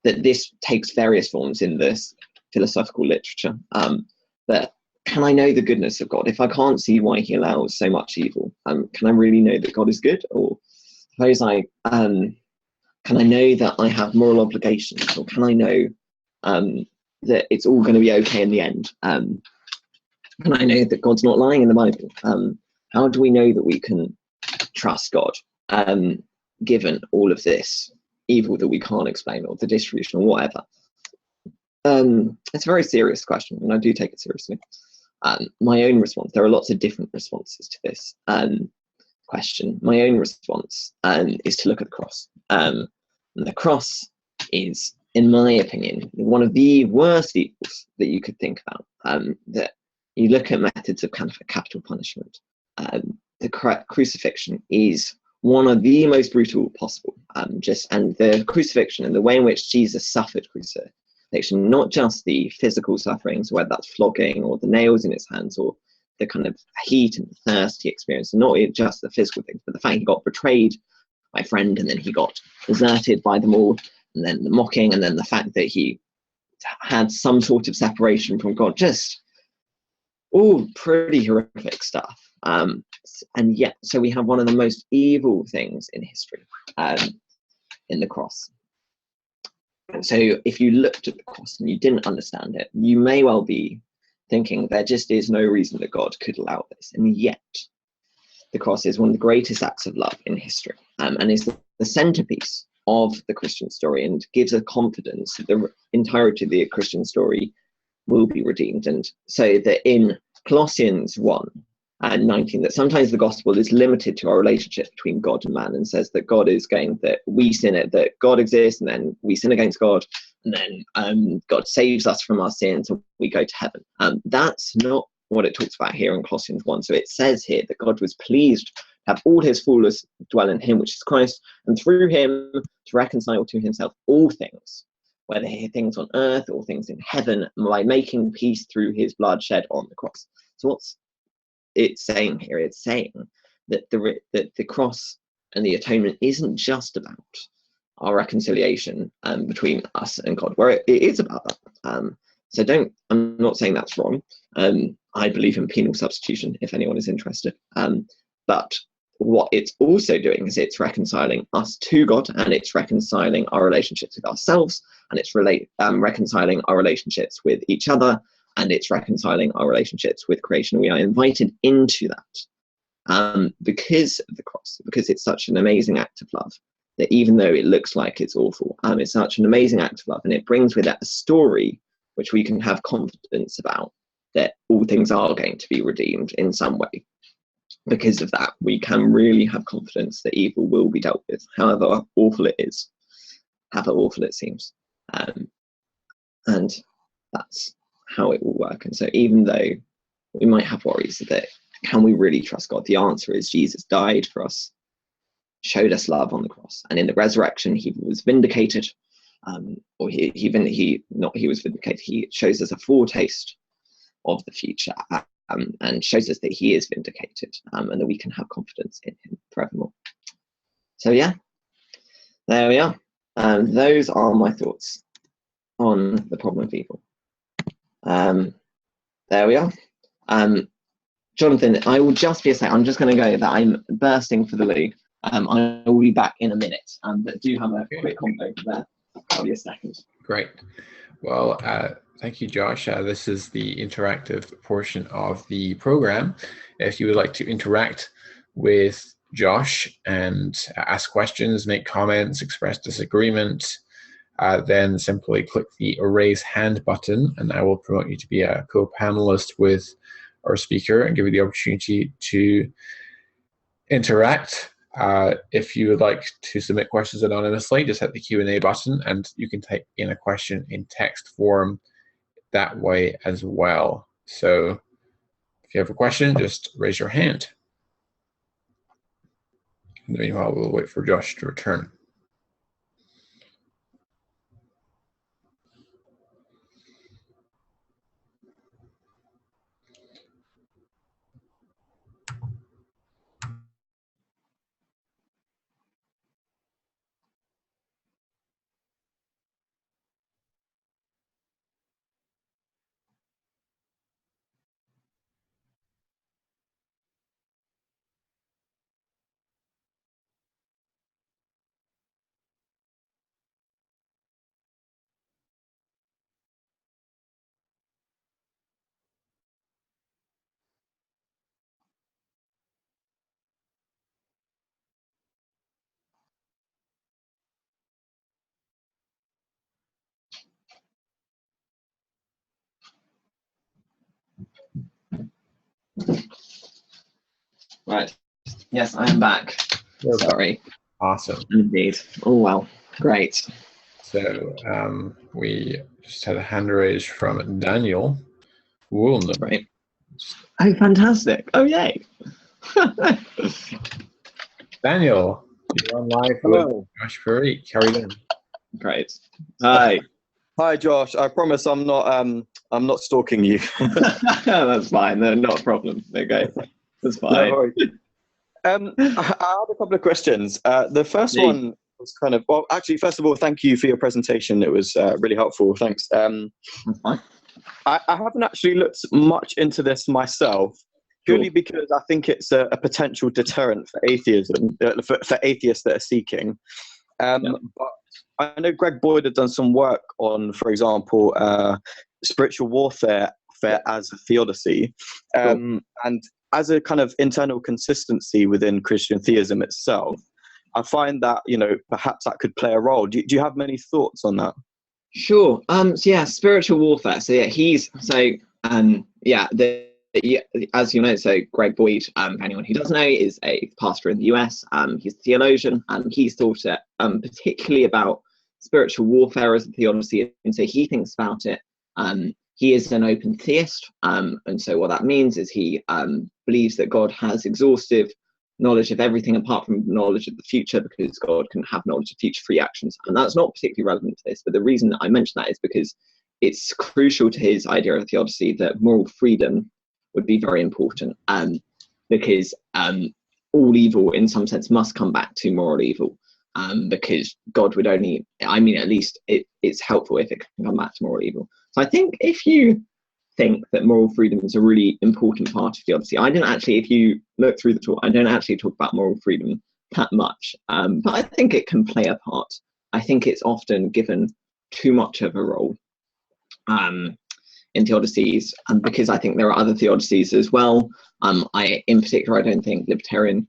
That this takes various forms in this philosophical literature. But can I know the goodness of God? If I can't see why he allows so much evil, can I really know that God is good? Or suppose can I know that I have moral obligations? Or can I know that it's all going to be okay in the end? Can I know that God's not lying in the Bible? How do we know that we can trust God, given all of this evil that we can't explain, or the distribution, or whatever? It's a very serious question, and I do take it seriously. My own response, there are lots of different responses to this question. My own response is to look at the cross. And the cross is, in my opinion, one of the worst evils that you could think about. That you look at methods of kind of capital punishment. The crucifixion is one of the most brutal possible. And the crucifixion and the way in which Jesus suffered crucifixion, not just the physical sufferings, whether that's flogging or the nails in his hands or the kind of heat and thirst he experienced, and not just the physical things, but the fact he got betrayed by a friend, and then he got deserted by them all, and then the mocking, and then the fact that he had some sort of separation from God, just all pretty horrific stuff. And yet, so we have one of the most evil things in history in the cross. And so if you looked at the cross and you didn't understand it, you may well be thinking there just is no reason that God could allow this. And yet, the cross is one of the greatest acts of love in history, and is the centerpiece of the Christian story, and gives a confidence that the entirety of the Christian story will be redeemed. And so that in Colossians 1:19, that sometimes the gospel is limited to our relationship between God and man, and says that God is going, that we sin it, that God exists, and then we sin against God, and then God saves us from our sins, and we go to heaven. That's not what it talks about here in Colossians 1. So it says here that God was pleased to have all his fullness dwell in him, which is Christ, and through him to reconcile to himself all things, whether things on earth or things in heaven, by making peace through his blood shed on the cross. So what's it's saying here? It's saying that the cross and the atonement isn't just about our reconciliation between us and God, where it is about that. So I'm not saying that's wrong. I believe in penal substitution, if anyone is interested. But what it's also doing is it's reconciling us to God, and it's reconciling our relationships with ourselves, and it's reconciling our relationships with each other, and it's reconciling our relationships with creation. We are invited into that because of the cross, because it's such an amazing act of love, that even though it looks like it's awful, it's such an amazing act of love, and it brings with it a story which we can have confidence about, that all things are going to be redeemed in some way. Because of that, we can really have confidence that evil will be dealt with, however awful it is, however awful it seems. And that's how it will work. And so even though we might have worries that, can we really trust God? The answer is Jesus died for us, showed us love on the cross, and in the resurrection he was vindicated, or he was vindicated, he shows us a foretaste of the future, and shows us that he is vindicated, and that we can have confidence in him forevermore. So yeah, there we are. Those are my thoughts on the problem of evil. There we are. Jonathan, I will just be a second. I'm just going to go that I'm bursting for the loo. I will be back in a minute, but do have a quick combo there. I'll be a second. Great. Well, thank you, Josh. This is the interactive portion of the program. If you would like to interact with Josh and ask questions, make comments, express disagreement, then simply click the raise hand button, and I will promote you to be a co-panelist with our speaker and give you the opportunity to interact. If you would like to submit questions anonymously, just hit the Q&A button, and you can type in a question in text form that way as well. So if you have a question, just raise your hand. And meanwhile, we'll wait for Josh to return. Right. Yes, I am back. Sorry. Awesome. Indeed. Oh, well. Great. So we just had a hand raise from Daniel Woolman. Right. Oh, fantastic. Oh, yay. Daniel, you're on live with Josh Parikh. How are you doing? Great. Hi. Hi, Josh. I promise I'm not stalking you. That's fine. No, not a problem. Okay. That's fine. No, I had a couple of questions. The first one was kind of, well, actually, first of all, thank you for your presentation. It was really helpful. Thanks. That's fine. I haven't actually looked much into this myself, purely because I think it's a potential deterrent for atheism, for atheists that are seeking. But I know Greg Boyd had done some work on, for example, spiritual warfare as a theodicy, and as a kind of internal consistency within Christian theism itself. I find that, perhaps that could play a role. Do you have many thoughts on that? Sure. So yeah, spiritual warfare. So yeah, as you know, so Greg Boyd, for anyone who doesn't know, is a pastor in the US. He's a theologian, and he's thought particularly about spiritual warfare as a theodicy, and so he thinks about it. He is an open theist, and so what that means is he believes that God has exhaustive knowledge of everything apart from knowledge of the future, because God can have knowledge of future free actions. And that's not particularly relevant to this, but the reason that I mention that is because it's crucial to his idea of theodicy that moral freedom would be very important, because all evil in some sense must come back to moral evil, because God would only, at least it's helpful if it can come back to moral evil. So I think if you think that moral freedom is a really important part of theodicy. I didn't actually, if you look through the talk, I don't actually talk about moral freedom that much, but I think it can play a part. I think it's often given too much of a role in theodicies, because I think there are other theodicies as well. In particular, I don't think libertarian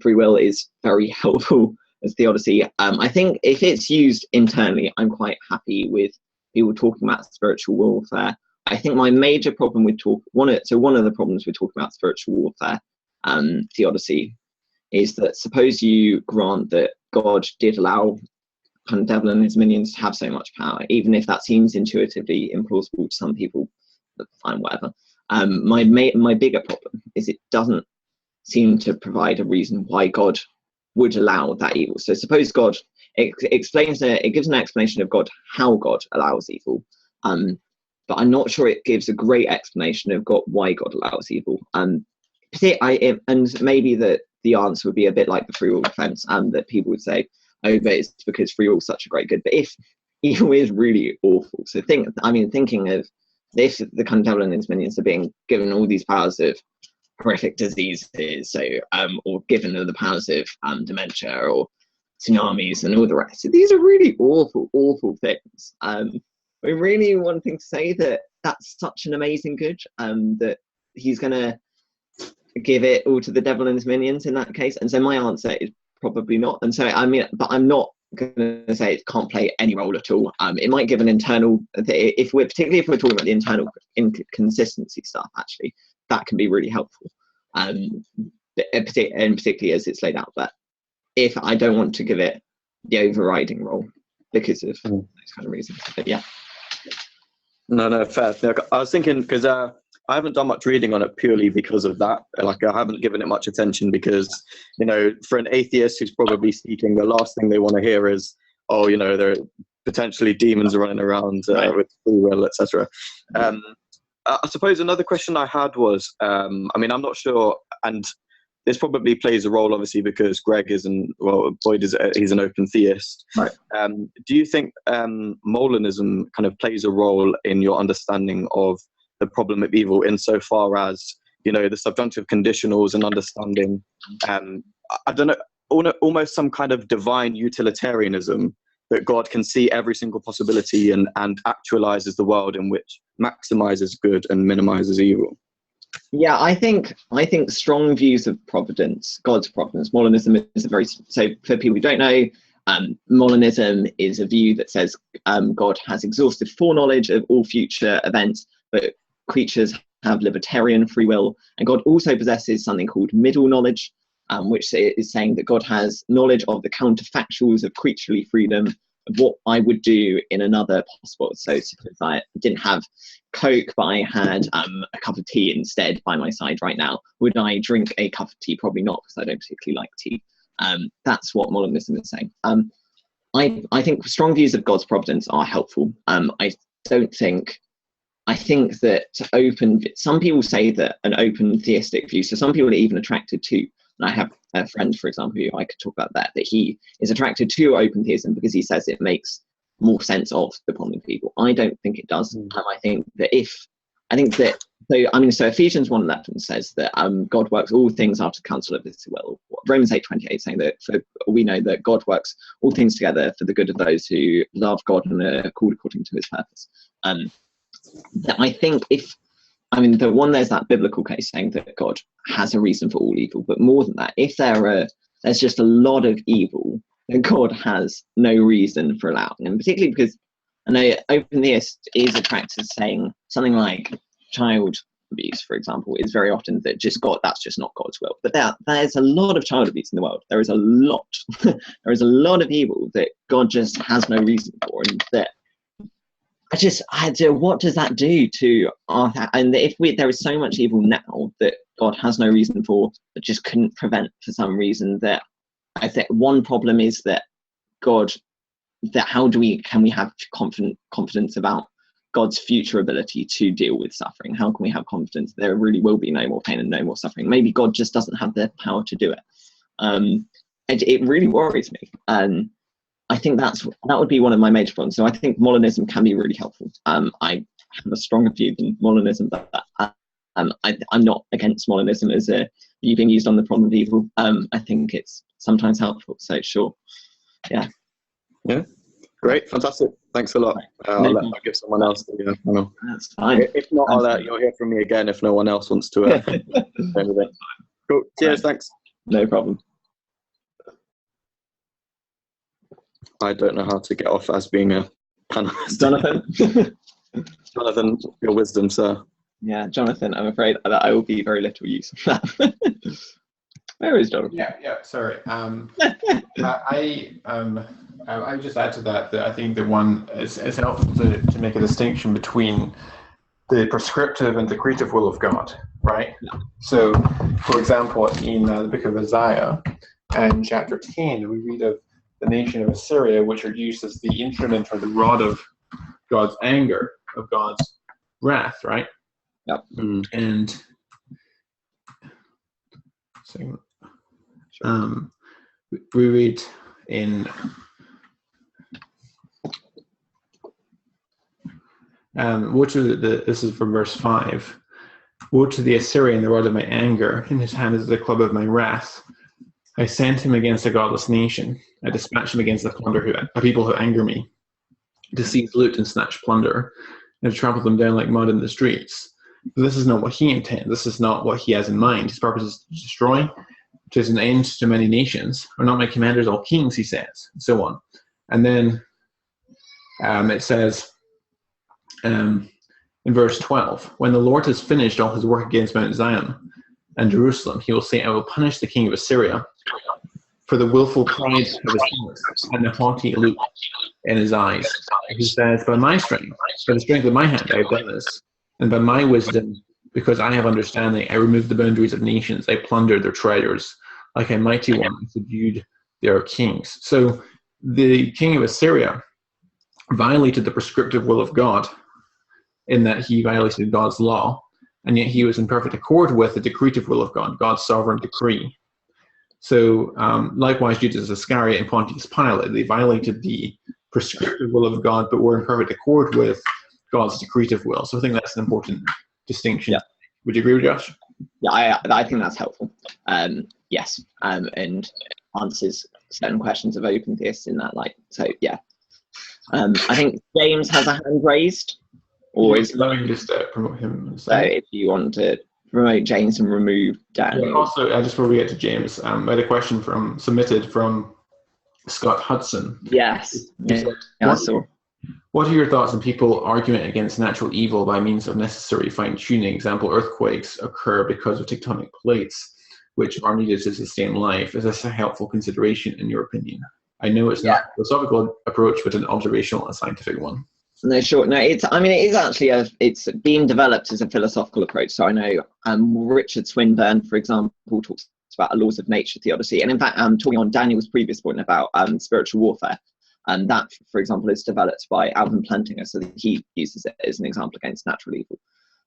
free will is very helpful as theodicy. I think if it's used internally, I'm quite happy with people talking about spiritual warfare. I think my major problem with one of the problems we're talking about spiritual warfare theodicy is that suppose you grant that God did allow kind of devil and his minions to have so much power, even if that seems intuitively implausible to some people, but fine, whatever. My bigger problem is it doesn't seem to provide a reason why God would allow that evil. So suppose God it gives an explanation of God, how God allows evil, but I'm not sure it gives a great explanation of God, why God allows evil. And maybe the answer would be a bit like the free will defense, that people would say, oh, but it's because free will is such a great good. But if evil is really awful, so thinking of if the kind of devil and his minions are being given all these powers of horrific diseases, so or given the powers of dementia or tsunamis and all the rest. So these are really awful things. We really wanting to say that that's such an amazing good, that he's going to give it all to the devil and his minions in that case. And so my answer is probably not. And so but I'm not going to say it can't play any role at all. It might give an internal, particularly if we're talking about the internal inconsistency stuff, actually, that can be really helpful, and particularly as it's laid out. But if I don't want to give it the overriding role because of those kind of reasons, but yeah. No, fair. I was thinking, because I haven't done much reading on it purely because of that. Like, I haven't given it much attention because, for an atheist who's probably seeking, the last thing they want to hear is, oh, there are potentially demons running around with free will, etc. I suppose another question I had was, I'm not sure, and this probably plays a role, obviously, because Greg he's an open theist. Right. Do you think Molinism kind of plays a role in your understanding of the problem of evil, insofar as, the subjunctive conditionals and understanding, I don't know, almost some kind of divine utilitarianism, that God can see every single possibility and actualizes the world in which maximizes good and minimizes evil? Yeah, I think strong views of providence, God's providence. Molinism is so for people who don't know, Molinism is a view that says God has exhaustive foreknowledge of all future events, but creatures have libertarian free will, and God also possesses something called middle knowledge, which is saying that God has knowledge of the counterfactuals of creaturely freedom, of what I would do in another possible. So if I didn't have Coke, but I had a cup of tea instead by my side right now, would I drink a cup of tea? Probably not, because I don't particularly like tea. That's what Molinism is saying. I think strong views of God's providence are helpful. I think that some people say that an open theistic view, so some people are even attracted to, and I have a friend, for example, who I could talk about that he is attracted to open theism because he says it makes more sense of the problem of people. I don't think it does. I think that so Ephesians 1:11 says that God works all things after the counsel of his will. Romans 8:28 saying that we know that God works all things together for the good of those who love God and are called according to his purpose. I think there's that biblical case saying that God has a reason for all evil, but more than that, if there's just a lot of evil that God has no reason for allowing, and particularly because I know open theist is attracted to saying something like child abuse, for example, is very often that that's just not God's will. But there's a lot of child abuse in the world. There is a lot of evil that God just has no reason for, and that what does that do to our, and if there is so much evil now that God has no reason for, that just couldn't prevent for some reason, that I think one problem is that can we have confidence about God's future ability to deal with suffering? How can we have confidence there really will be no more pain and no more suffering? Maybe God just doesn't have the power to do it. It really worries me. I think that would be one of my major problems. So I think Molinism can be really helpful. I have a stronger view than Molinism, but I'm not against Molinism as a view being used on the problem of evil. I think it's sometimes helpful. So sure, yeah. Great, fantastic. Thanks a lot. I'll give someone else the panel. That's fine. If not, you'll hear from me again if no one else wants to. Anything. Cool. Cheers. Thanks. No problem. I don't know how to get off as being a panelist. Jonathan, your wisdom, sir. Yeah, Jonathan, I'm afraid that I will be very little use of that. Where is Jonathan? Yeah, sorry. I would just add to that I think that one is helpful to make a distinction between the prescriptive and decretive will of God, right? Yeah. So, for example, in the book of Isaiah, and chapter 10, we read of the nation of Assyria, which are used as the instrument or the rod of God's anger, of God's wrath, right? Yep. And we read in woe to this is from verse 5. Woe to the Assyrian, the rod of my anger, in his hand is the club of my wrath. I sent him against a godless nation. I dispatched him against a people who anger me, to seize loot and snatch plunder, and to trample them down like mud in the streets. But this is not what he intends. This is not what he has in mind. His purpose is to destroy, to an end to many nations. Are not my commanders all kings, he says, and so on. And then it says in verse 12, when the Lord has finished all his work against Mount Zion and Jerusalem, he will say, I will punish the king of Assyria for the willful pride of his heart and the haughty look in his eyes. He says, by my strength, by the strength of my hand, I have done this, and by my wisdom, because I have understanding, I removed the boundaries of nations, I plundered their treasures, like a mighty one, I subdued their kings. So the king of Assyria violated the prescriptive will of God, in that he violated God's law, and yet he was in perfect accord with the decretive will of God, God's sovereign decree. So likewise, Judas Iscariot and Pontius Pilate, they violated the prescriptive will of God, but were in perfect accord with God's decretive will. So I think that's an important distinction. Yeah. Would you agree with Josh? Yeah, I think that's helpful. Yes, and answers certain questions of open theists in that light. So yeah, I think James has a hand raised. Always. Let me just promote him. So if you want to promote James and remove Daniel. Yeah, also, just before we get to James, I had a question submitted from Scott Hudson. Yes. What are your thoughts on people arguing against natural evil by means of necessary fine-tuning? Example, earthquakes occur because of tectonic plates, which are needed to sustain life. Is this a helpful consideration in your opinion? I know it's not a philosophical approach, but an observational and scientific one. No, sure. No, it's actually it's being developed as a philosophical approach. So I know Richard Swinburne, for example, talks about a laws of nature theodicy. And in fact, talking on Daniel's previous point about spiritual warfare, and that, for example, is developed by Alvin Plantinga, so that he uses it as an example against natural evil.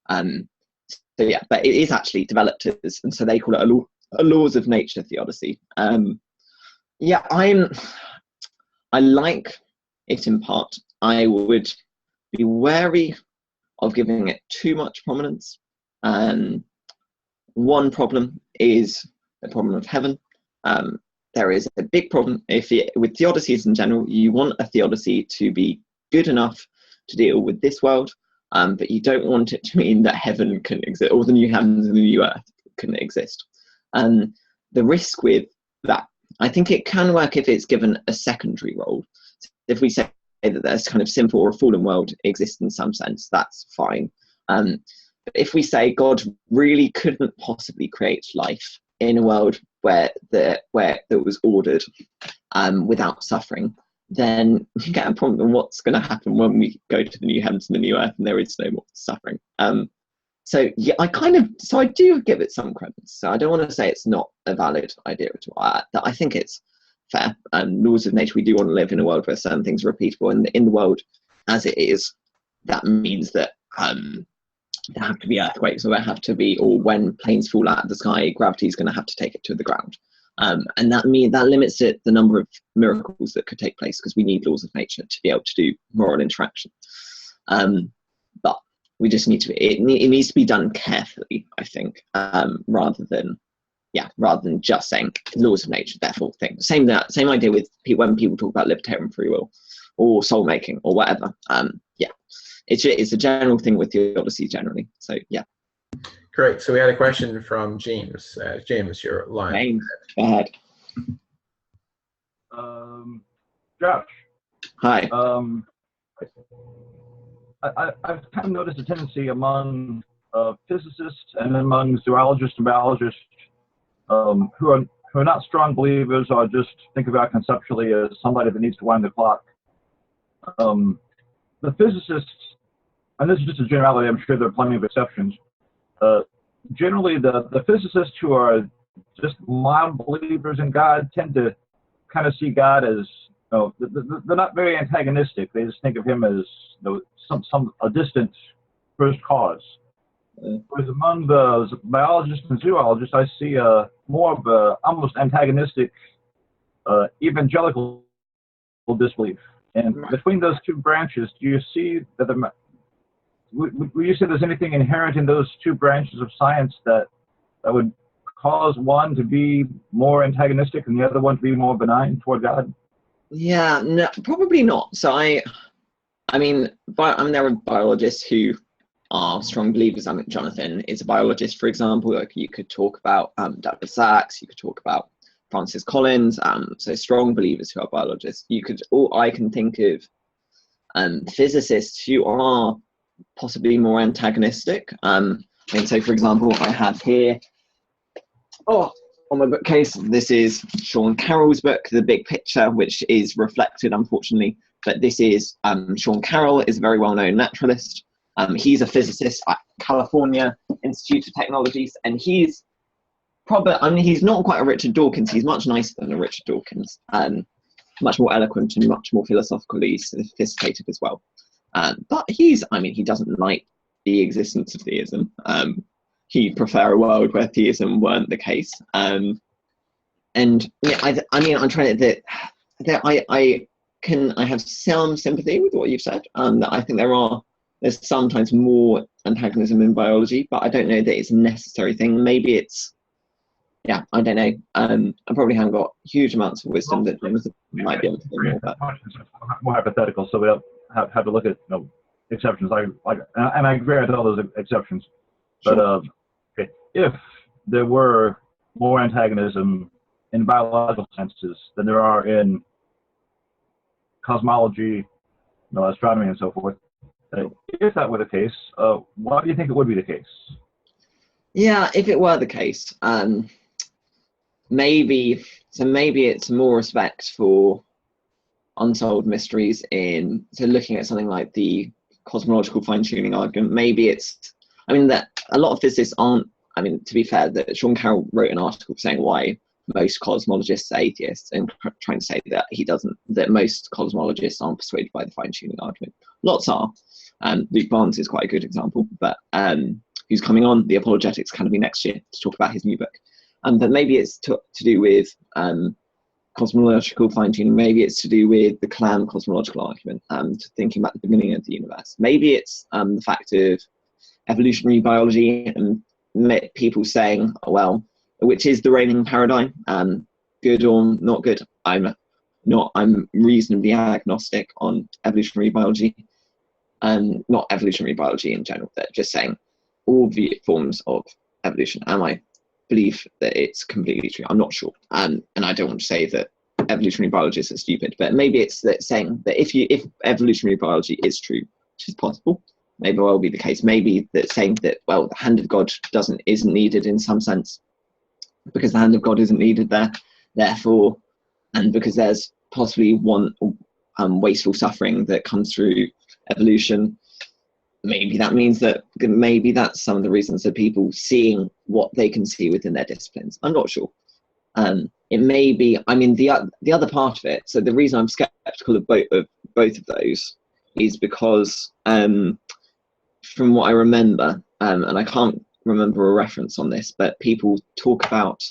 So yeah, but it is actually developed as, and so they call it a laws of nature theodicy. Yeah, I like it in part. I would be wary of giving it too much prominence. One problem is the problem of heaven. There is a big problem with theodicies in general. You want a theodicy to be good enough to deal with this world, but you don't want it to mean that heaven can exist, or the new heavens and the new earth can exist. And the risk with that, I think it can work if it's given a secondary role. If we say that there's kind of sinful or a fallen world exists in some sense, that's fine. But if we say God really couldn't possibly create life in a world where it was ordered without suffering, then we get a problem of what's going to happen when we go to the new heavens and the new earth and there is no more suffering. So yeah, I do give it some credence. So I don't want to say it's not a valid idea at all. I think it's fair. Laws of nature, we do want to live in a world where certain things are repeatable, and in the world as it is, that means that there have to be earthquakes, or or when planes fall out of the sky, gravity is going to have to take it to the ground. And that limits the number of miracles that could take place, because we need laws of nature to be able to do moral interaction. But we just need to, it needs to be done carefully, I think, rather than just saying laws of nature, therefore things. Same idea with when people talk about libertarian free will or soul making or whatever. It's a general thing with theodicy generally. So yeah. Great. So we had a question from James. James, you're live. James, go ahead. Josh. Hi. I've kind of noticed a tendency among physicists and among zoologists and biologists who are not strong believers, or just think about conceptually as somebody that needs to wind the clock. The physicists, and this is just a generality, I'm sure there are plenty of exceptions, generally the physicists who are just mild believers in God tend to kind of see God as, they're not very antagonistic. They just think of him as a distant first cause. Whereas among the biologists and zoologists, I see more of a almost antagonistic evangelical disbelief. And between those two branches, do you see that would you say there's anything inherent in those two branches of science that would cause one to be more antagonistic and the other one to be more benign toward God? Yeah, no, probably not. So I mean, there are biologists who are strong believers. I mean, Jonathan is a biologist, for example. Like, you could talk about Douglas Sachs, you could talk about Francis Collins, so strong believers who are biologists. I can think of physicists who are possibly more antagonistic. And so, for example, I have here, on my bookcase, this is Sean Carroll's book, The Big Picture, which is reflected, unfortunately, but this is Sean Carroll is a very well-known naturalist. He's a physicist at California Institute of Technologies, and he's he's not quite a Richard Dawkins. He's much nicer than a Richard Dawkins, much more eloquent and much more philosophically sophisticated as well. But he doesn't like the existence of theism. He'd prefer a world where theism weren't the case. I'm trying to I have some sympathy with what you've said. That I think there's sometimes more antagonism in biology, but I don't know that it's a necessary thing. Maybe it's, I don't know. I probably haven't got huge amounts of wisdom that might be able to do more about. More hypothetical, so we don't have to look at exceptions. I agree with all those exceptions. But okay, if there were more antagonism in biological senses than there are in cosmology, astronomy, and so forth, if that were the case, why do you think it would be the case? Yeah, if it were the case, maybe it's more respect for unsolved mysteries so looking at something like the cosmological fine-tuning argument. Maybe it's, that a lot of physicists aren't, to be fair, that Sean Carroll wrote an article saying why most cosmologists are atheists, and trying to say that most cosmologists aren't persuaded by the fine-tuning argument. Lots are. Luke Barnes is quite a good example, but who's coming on the Apologetics Academy next year to talk about his new book. But maybe it's to do with cosmological fine-tuning. Maybe it's to do with the Kalam cosmological argument, thinking about the beginning of the universe. Maybe it's the fact of evolutionary biology and people saying, which is the reigning paradigm, good or not good? I'm reasonably agnostic on evolutionary biology, not evolutionary biology in general, but just saying all the forms of evolution. I believe that it's completely true. I'm not sure, and I don't want to say that evolutionary biologists are stupid, but maybe it's that saying that if evolutionary biology is true, which is possible, maybe will be the case. Maybe that saying that the hand of God isn't needed in some sense, because the hand of God isn't needed there, therefore, and because there's possibly one wasteful suffering that comes through evolution. Maybe that means that that's some of the reasons that people seeing what they can see within their disciplines. I'm not sure. It may be. The other part of it. So the reason I'm skeptical of both of those is because, from what I remember, and I can't remember a reference on this, but people talk about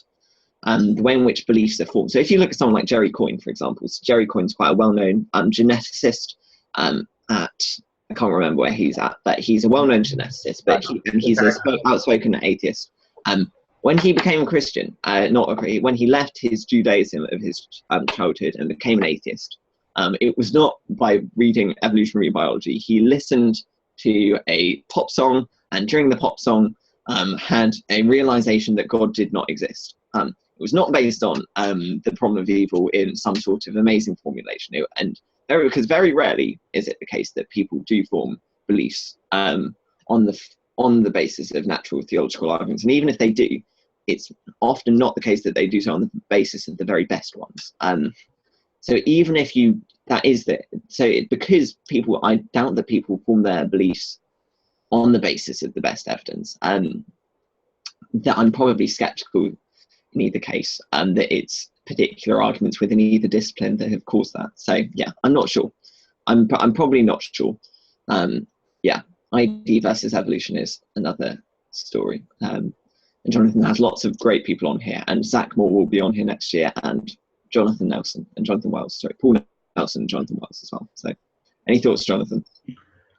the way in which beliefs are formed. So if you look at someone like Jerry Coyne, for example, so Jerry Coyne's quite a well-known geneticist I can't remember where he's at, but he's a well-known geneticist, but he's a outspoken atheist. When he became a Christian, when he left his Judaism of his childhood and became an atheist, it was not by reading evolutionary biology. He listened to a pop song, and during the pop song had a realization that God did not exist. It was not based on the problem of evil in some sort of amazing formulation. Because very rarely is it the case that people do form beliefs on the basis of natural theological arguments. And even if they do, it's often not the case that they do so on the basis of the very best ones. So even if because I doubt that people form their beliefs on the basis of the best evidence, that I'm probably skeptical in either case, that it's particular arguments within either discipline that have caused that. So yeah, I'm not sure. I'm probably not sure. ID versus evolution is another story. And Jonathan has lots of great people on here, and Zach Moore will be on here next year, and Paul Nelson and Jonathan Wells as well. So any thoughts, Jonathan?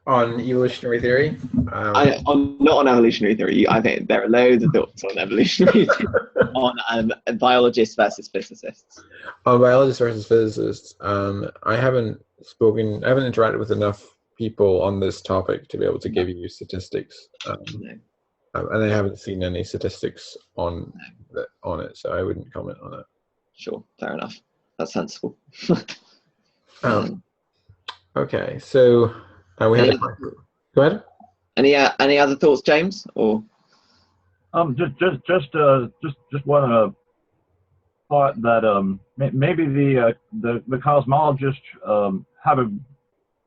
On evolutionary theory? Not on evolutionary theory. I think there are loads of thoughts on evolutionary theory. On biologists versus physicists. On biologists versus physicists, I haven't interacted with enough people on this topic to be able to give you statistics. And I haven't seen any statistics on it, so I wouldn't comment on it. Sure, fair enough. That's sensible. Okay, so we had. Go ahead. Any other thoughts, James? Or just one thought that maybe the cosmologists have a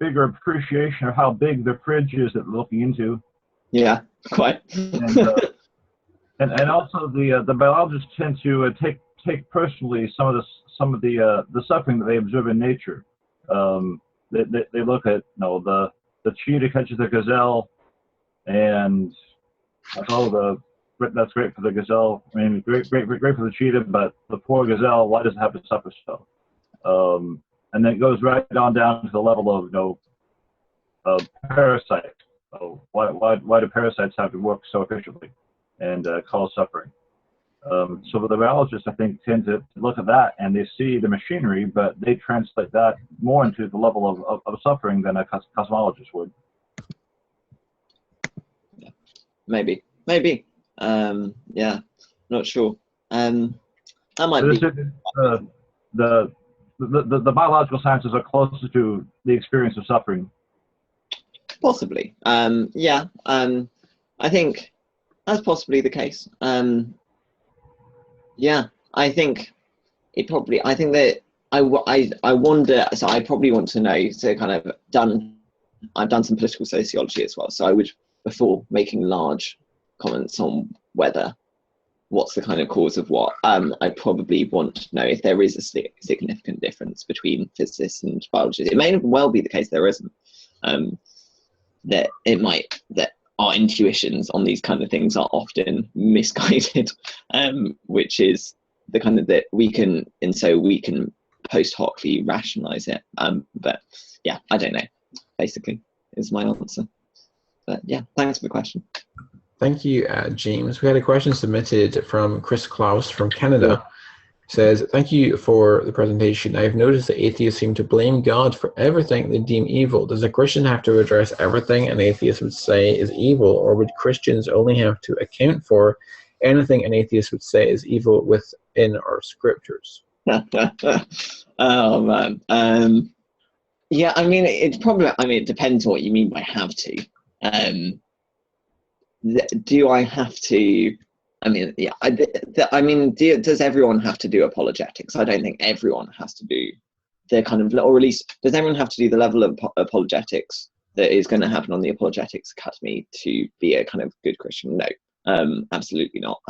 bigger appreciation of how big the fridge is that they're looking into. Yeah, quite. and also the biologists tend to take personally some of the suffering that they observe in nature. They look at the cheetah catches the gazelle, and that's great for the gazelle. I mean, great for the cheetah, but the poor gazelle, why does it have to suffer so? And then it goes right on down to the level of parasites. Why do parasites have to work so efficiently and cause suffering? So the biologists, I think, tend to look at that, and they see the machinery, but they translate that more into the level of suffering than a cosmologist would. Maybe. Yeah, not sure. That might be. The biological sciences are closer to the experience of suffering. Possibly. Yeah. I think that's possibly the case. Yeah, I think it probably. I think that I wonder. So I probably want to know. So I've done some political sociology as well. So I would, before making large comments on what's the kind of cause of what, I probably want to know if there is a significant difference between physicists and biologists. It may well be the case there isn't. That our intuitions on these kind of things are often misguided, which is the kind of that we can post hocly rationalize it. But yeah, I don't know, basically, is my answer. But yeah, thanks for the question. Thank you, James. We had a question submitted from Chris Klaus from Canada. Says, thank you for the presentation. I've noticed that atheists seem to blame God for everything they deem evil. Does a Christian have to address everything an atheist would say is evil, or would Christians only have to account for anything an atheist would say is evil within our scriptures? Oh man. Yeah, I mean, it depends what you mean by have to. Do I have to? I mean, yeah. Does everyone have to do apologetics? I don't think everyone has to do the kind of, or at least, does everyone have to do the level of apologetics that is going to happen on the Apologetics Academy to be a kind of good Christian? No, absolutely not.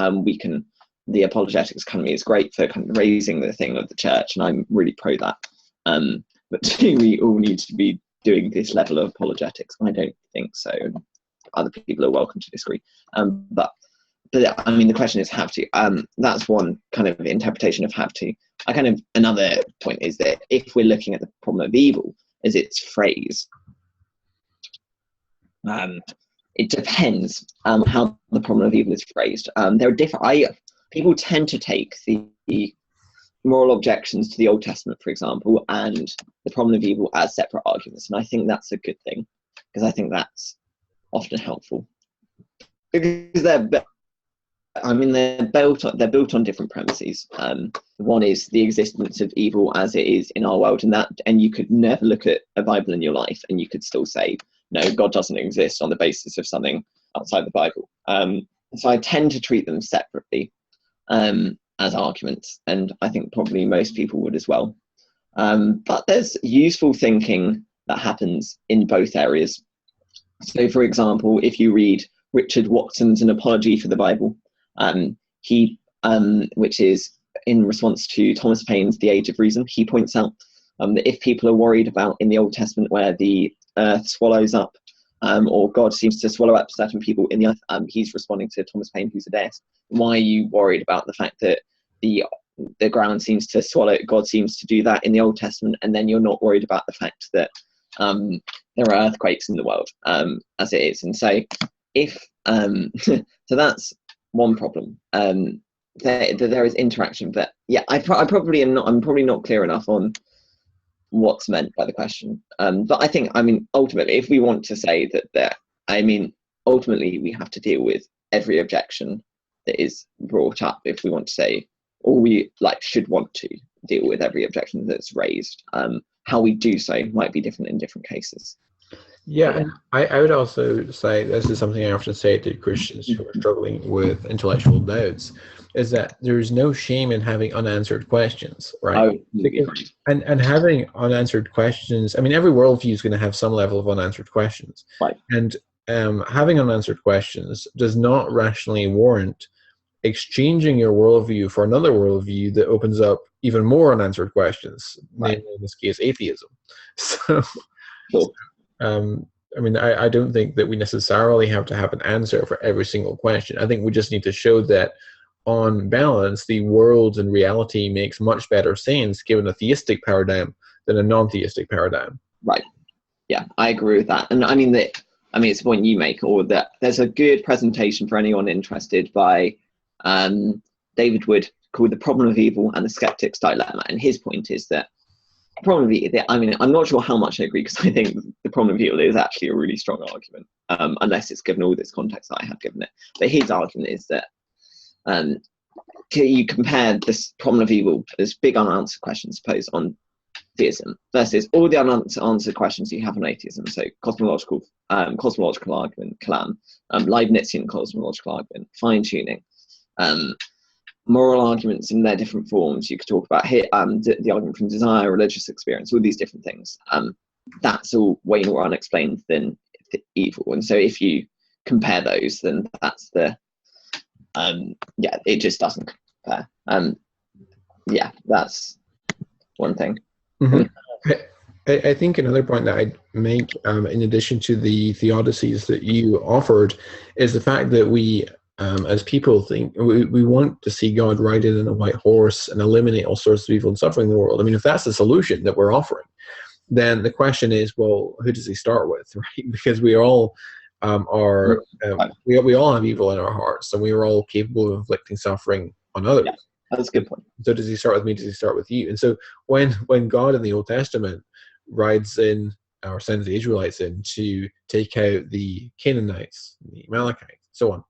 The Apologetics Academy is great for kind of raising the thing of the church, and I'm really pro that. But do we all need to be doing this level of apologetics? I don't think so. Other people are welcome to disagree. But but I mean, the question is have to. That's one kind of interpretation of have to. Another point is that if we're looking at the problem of evil as it's phrased, it depends how the problem of evil is phrased. There are different. People tend to take the moral objections to the Old Testament, for example, and the problem of evil as separate arguments, and I think that's a good thing, because I think that's often helpful, because they're built on different premises. One is the existence of evil as it is in our world, and you could never look at a Bible in your life and you could still say, no, God doesn't exist on the basis of something outside the Bible. So I tend to treat them separately as arguments, and I think probably most people would as well. But there's useful thinking that happens in both areas. So, for example, if you read Richard Watson's An Apology for the Bible, which is in response to Thomas Paine's The Age of Reason, he points out that if people are worried about in the Old Testament where the earth swallows up, or God seems to swallow up certain people in the earth, he's responding to Thomas Paine, who's a deist. Why are you worried about the fact that the ground seems to swallow, God seems to do that in the Old Testament, and then you're not worried about the fact that there are earthquakes in the world as it is? And so if so that's one problem. There is interaction, but yeah, I'm probably not clear enough on what's meant by the question. But I think, ultimately, if we want to say that ultimately we have to deal with every objection that is brought up, if we want to say, or we should want to deal with every objection that's raised. How we do so might be different in different cases. Yeah, and I would also say, this is something I often say to Christians who are struggling with intellectual doubts, is that there's no shame in having unanswered questions, right? And having unanswered questions, every worldview is going to have some level of unanswered questions. Right. And having unanswered questions does not rationally warrant exchanging your worldview for another worldview that opens up even more unanswered questions, namely in this case, atheism. So, cool. I don't think that we necessarily have to have an answer for every single question. I think we just need to show that, on balance, the world and reality makes much better sense given a theistic paradigm than a non-theistic paradigm. Right. Yeah, I agree with that. And it's a point you make, or that there's a good presentation for anyone interested by David Wood called The Problem of Evil and the Skeptic's Dilemma. And his point is that probably, I'm not sure how much I agree, because I think the problem of evil is actually a really strong argument, unless it's given all this context that I have given it. But his argument is that you compare this problem of evil as big unanswered questions posed on theism versus all the unanswered questions you have on atheism. So cosmological argument, Kalam, Leibnizian cosmological argument, fine-tuning, moral arguments in their different forms. You could talk about here the argument from desire, religious experience, all these different things. That's all way more unexplained than the evil. And so if you compare those, then that's the it just doesn't compare. That's one thing. Mm-hmm. I think another point that I'd make, in addition to the theodicies that you offered, is the fact that we, as people, think we want to see God riding in a white horse and eliminate all sorts of evil and suffering in the world. If that's the solution that we're offering, then the question is, well, who does he start with, right? Because we all we all have evil in our hearts, and we are all capable of inflicting suffering on others. Yeah, that's a good point. So does he start with me? Does he start with you? And so when God in the Old Testament rides in, or sends the Israelites in to take out the Canaanites, the Amalekites, so on,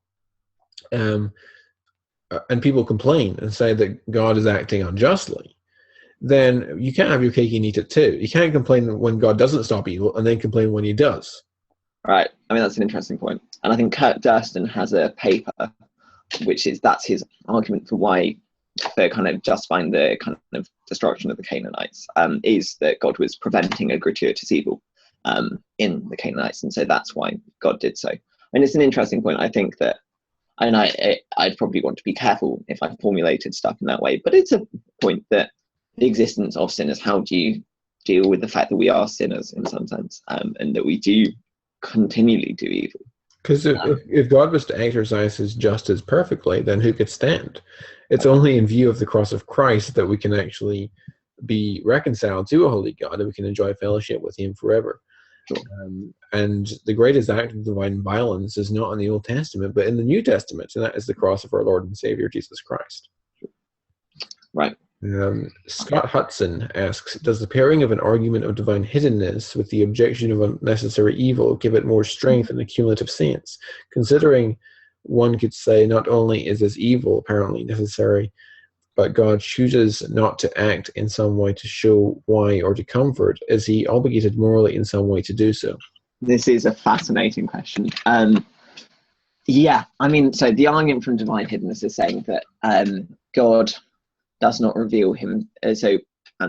and people complain and say that God is acting unjustly, then you can't have your cake and eat it too. You can't complain when God doesn't stop evil and then complain when he does. Right. That's an interesting point. And I think Kurt Durston has a paper, that's his argument for kind of justifying the kind of destruction of the Canaanites, is that God was preventing a gratuitous evil in the Canaanites. And so that's why God did so. It's an interesting point. I think that, I'd probably want to be careful if I formulated stuff in that way, but it's a point that the existence of sinners, how do you deal with the fact that we are sinners in some sense, and that we do continually do evil? Because if God was to exercise his justice perfectly, then who could stand? It's only in view of the cross of Christ that we can actually be reconciled to a holy God, and we can enjoy fellowship with him forever. Sure. And the greatest act of divine violence is not in the Old Testament, but in the New Testament, and that is the cross of our Lord and Savior, Jesus Christ. Right. Scott Hudson asks, does the pairing of an argument of divine hiddenness with the objection of unnecessary evil give it more strength in a cumulative sense? Considering one could say not only is this evil apparently necessary, but God chooses not to act in some way to show why or to comfort, is he obligated morally in some way to do so? This is a fascinating question. Yeah, I mean, so the argument from divine hiddenness is saying that God does not reveal him. The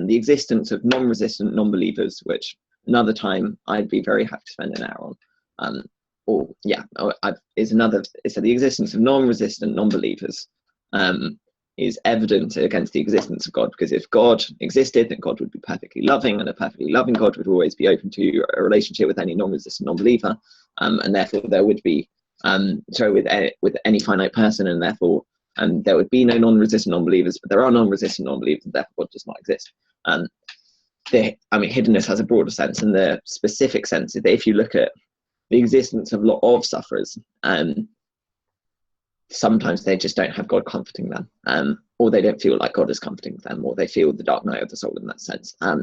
existence of non-resistant non-believers, which another time I'd be very happy to spend an hour on. The existence of non-resistant non-believers is evident against the existence of God, because if God existed, then God would be perfectly loving, and a perfectly loving God would always be open to a relationship with any non-resistant non-believer, and therefore there would be with any finite person, and therefore there would be no non-resistant non-believers, but there are non-resistant non-believers, and therefore God does not exist. Hiddenness has a broader sense, and the specific sense is that if you look at the existence of a lot of sufferers, sometimes they just don't have God comforting them, or they don't feel like God is comforting them, or they feel the dark night of the soul in that sense. A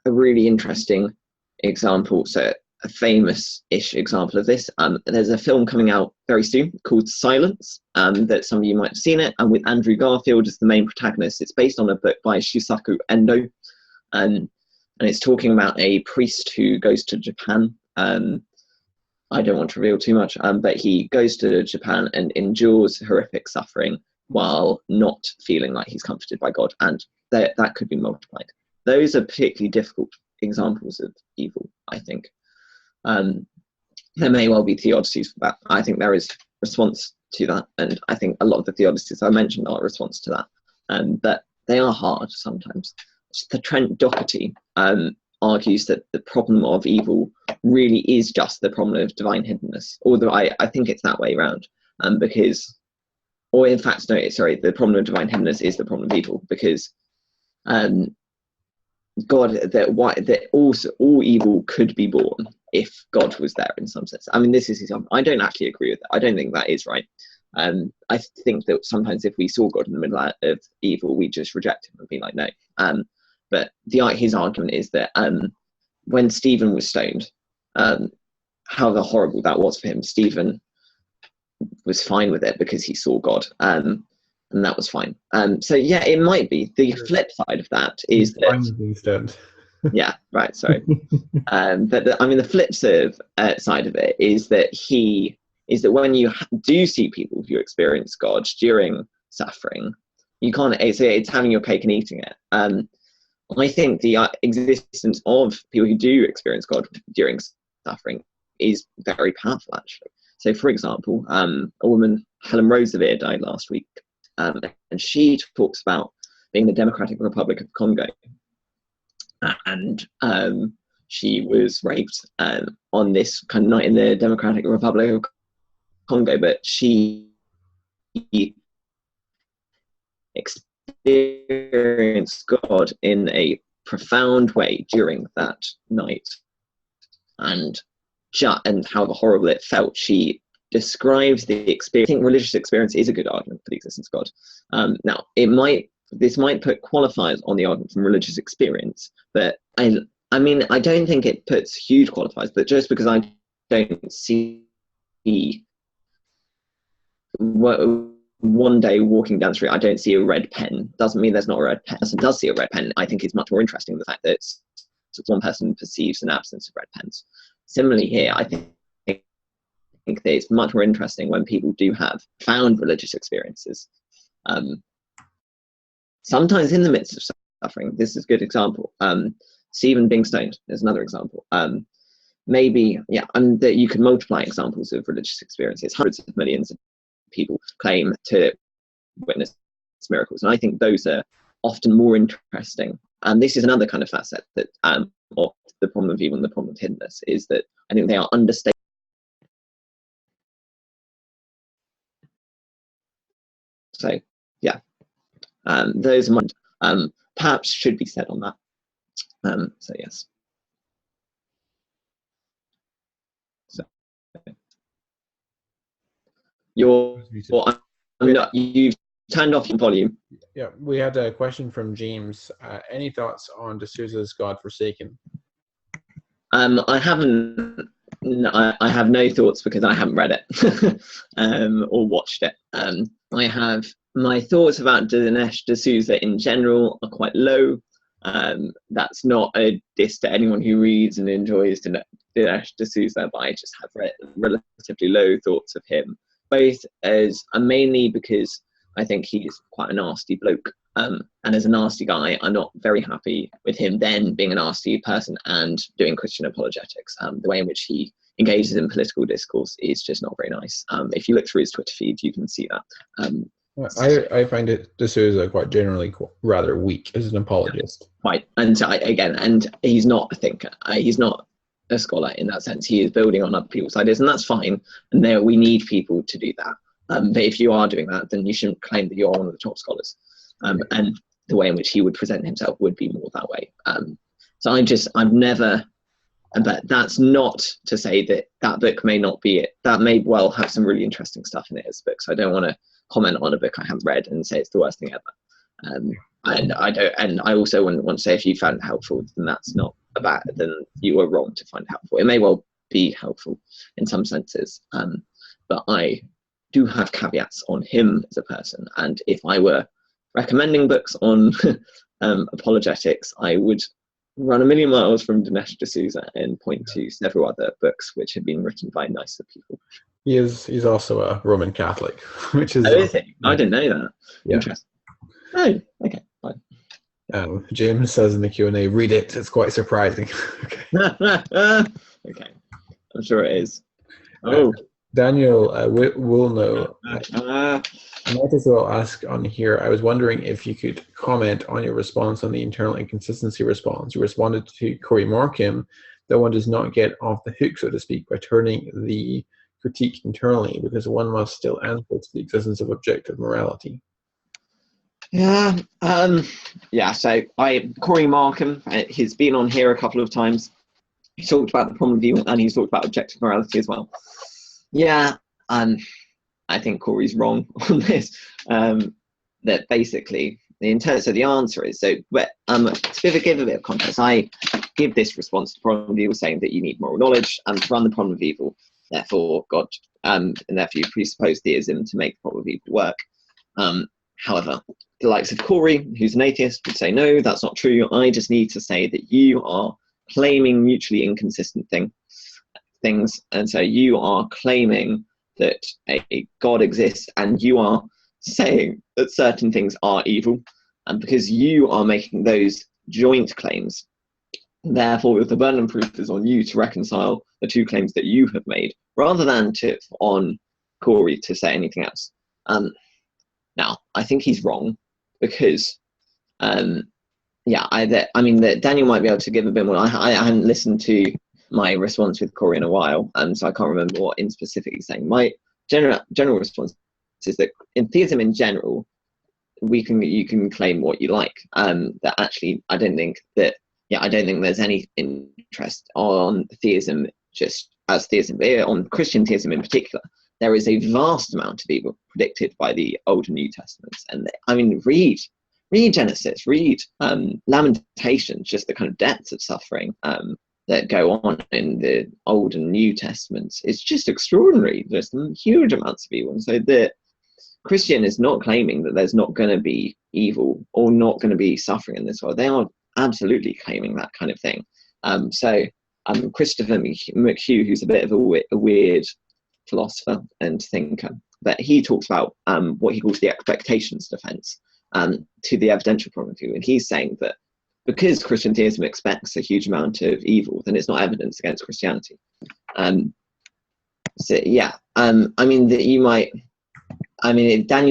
really interesting example, so a famous-ish example of this, there's a film coming out very soon called Silence, that some of you might have seen it, and with Andrew Garfield as the main protagonist. It's based on a book by Shusaku Endo, and it's talking about a priest who goes to Japan. I don't want to reveal too much, but he goes to Japan and endures horrific suffering while not feeling like he's comforted by God, and that could be multiplied. Those are particularly difficult examples of evil, I think. There may well be theodicies for that. I think there is response to that, and I think a lot of the theodicies I mentioned are a response to that, but they are hard sometimes. The Trent Doherty argues that the problem of evil really is just the problem of divine hiddenness, although I think it's that way around, the problem of divine hiddenness is the problem of evil, because all evil could be born if God was there in some sense. I mean, this is his example. I don't actually agree with that. I don't think that is right. I think that sometimes if we saw God in the middle of evil, we just reject him and be like, no. But his argument is that when Stephen was stoned, however horrible that was for him, Stephen was fine with it because he saw God, and that was fine. So yeah, it might be. The flip side of that is that yeah, right. Sorry, but the flip side of it is that when you do see people who experience God during suffering, you can't. It's having your cake and eating it. I think the existence of people who do experience God during suffering is very powerful, actually. So, for example, a woman, Helen Keller, died last week, and she talks about being in the Democratic Republic of Congo, and she was raped on this kind of night in the Democratic Republic of Congo, but she experienced God in a profound way during that night, and however horrible it felt, she describes the experience. I think religious experience is a good argument for the existence of God. Now, this might put qualifiers on the argument from religious experience, but I don't think it puts huge qualifiers. But just because I don't see one day walking down the street, I don't see a red pen, doesn't mean there's not a red pen. Person does see a red pen. I think it's much more interesting the fact that one person perceives an absence of red pens. Similarly here, I think that it's much more interesting when people do have found religious experiences. Sometimes in the midst of suffering, this is a good example. Stephen being stoned is another example. Maybe, yeah, and that you could multiply examples of religious experiences. Hundreds of millions of people claim to witness miracles, and I think those are often more interesting. And this is another kind of facet that of the problem of evil and the problem of hiddenness, is that I think they are understated So yeah, those are my perhaps should be said on that. So yes. So you've turned off your volume. Yeah, we had a question from James. Any thoughts on D'Souza's God Forsaken? I haven't. I have no thoughts because I haven't read it or watched it. I have my thoughts about Dinesh D'Souza in general are quite low. That's not a diss to anyone who reads and enjoys Dinesh D'Souza, but I just have relatively low thoughts of him, both as mainly because I think he's quite a nasty bloke. And as a nasty guy, I'm not very happy with him then being a nasty person and doing Christian apologetics. The way in which he engages in political discourse is just not very nice. If you look through his Twitter feed, you can see that. I find it D'Souza quite generally rather weak as an apologist. Right, and and he's not a thinker. He's not a scholar in that sense. He is building on other people's ideas, and that's fine. And there, we need people to do that. But if you are doing that, then you shouldn't claim that you're one of the top scholars. And the way in which he would present himself would be more that way. So I've never, but that's not to say that that book may not be it. That may well have some really interesting stuff in it as a book. So I don't want to comment on a book I haven't read and say it's the worst thing ever. And I also wouldn't want to say if you found it helpful, then that's not then you were wrong to find it helpful. It may well be helpful in some senses, but I do have caveats on him as a person. And if I were recommending books on apologetics, I would run a million miles from Dinesh D'Souza and point to several other books which have been written by nicer people. He's also a Roman Catholic, which is. Oh, is he? I didn't know that. Yeah. Interesting. Oh, okay, fine. James says in the Q&A, read it. It's quite surprising. Okay. Okay, I'm sure it is. Oh. Daniel will know. I might as well ask on here. I was wondering if you could comment on your response on the internal inconsistency response. You responded to Corey Markham that one does not get off the hook, so to speak, by turning the critique internally, because one must still answer to the existence of objective morality. Yeah. So Corey Markham, he's been on here a couple of times. He talked about the problem view and he's talked about objective morality as well. Yeah, I think Corey's wrong on this. That basically the answer is so. But to give a bit of context, I give this response to the problem of evil, saying that you need moral knowledge to run the problem of evil. Therefore, God, and therefore you presuppose theism to make the problem of evil work. However, the likes of Corey, who's an atheist, would say no, that's not true. I just need to say that you are claiming mutually inconsistent things, and so you are claiming that a God exists and you are saying that certain things are evil, and because you are making those joint claims, therefore the burden of proof is on you to reconcile the two claims that you have made rather than on Corey to say anything else. Now I think he's wrong because that Daniel might be able to give a bit more. I hadn't listened to my response with Corey in a while, so I can't remember what in specific he's saying. My general response is that in theism in general, you can claim what you like. That actually, I don't think there's any interest on theism just as theism, but on Christian theism in particular. There is a vast amount of evil predicted by the Old and New Testaments, and read Genesis, read Lamentations, just the kind of depths of suffering that go on in the Old and New Testaments. It's just extraordinary. There's some huge amounts of evil. And so the Christian is not claiming that there's not going to be evil or not going to be suffering in this world. They are absolutely claiming that kind of thing. Christopher McHugh, who's a bit of a weird philosopher and thinker, but he talks about what he calls the expectations defense to the evidential point of view. And he's saying that because Christian theism expects a huge amount of evil, then it's not evidence against Christianity. Daniel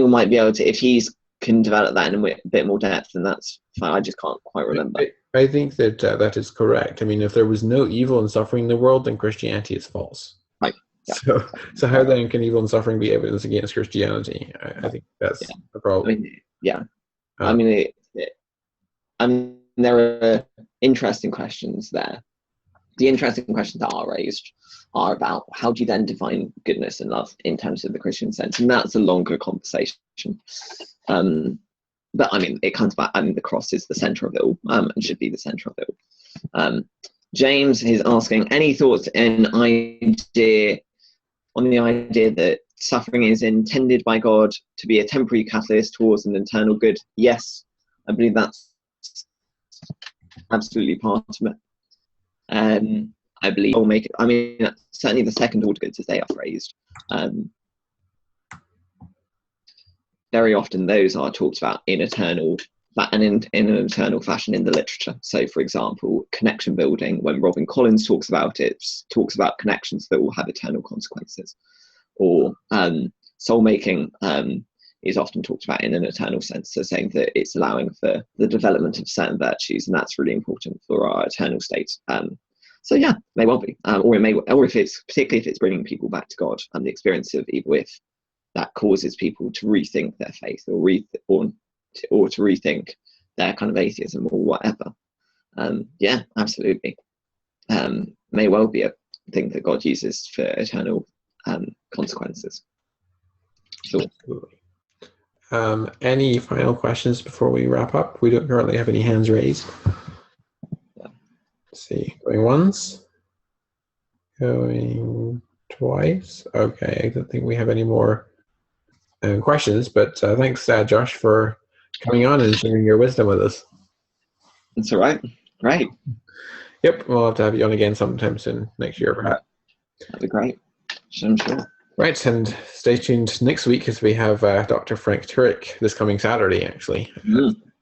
might be able to, if he can develop that in a bit more depth, then that's fine. I just can't quite remember. I think that that is correct. If there was no evil and suffering in the world, then Christianity is false. Right. So how then can evil and suffering be evidence against Christianity? I think that's the problem. There are interesting questions there. The interesting questions that are raised are about how do you then define goodness and love in terms of the Christian sense, and that's a longer conversation. But it comes back. The cross is the center of it all, and should be the center of it all. James is asking, any thoughts on the idea that suffering is intended by God to be a temporary catalyst towards an eternal good? Yes, I believe that's absolutely part of it. I believe will make it. Certainly the second order goods as they are phrased. Very often those are talked about in an eternal fashion in the literature. So, for example, connection building, when Robin Collins talks about it, talks about connections that will have eternal consequences. Or soul making is often talked about in an eternal sense, so saying that it's allowing for the development of certain virtues, and that's really important for our eternal state. So yeah, may well be, or if it's particularly if it's bringing people back to God, and the experience of evil if that causes people to rethink their faith or to rethink their kind of atheism or whatever. Yeah, absolutely. May well be a thing that God uses for eternal consequences. Sure. Absolutely. Any final questions before we wrap up? We don't currently have any hands raised. Let's see, going once, going twice. Okay, I don't think we have any more questions, but thanks, Josh, for coming on and sharing your wisdom with us. That's all right. Great. Yep, we'll have to have you on again sometime soon, next year perhaps. That'd be great. I'm sure. Right, and stay tuned next week as we have Dr. Frank Turek this coming Saturday, actually.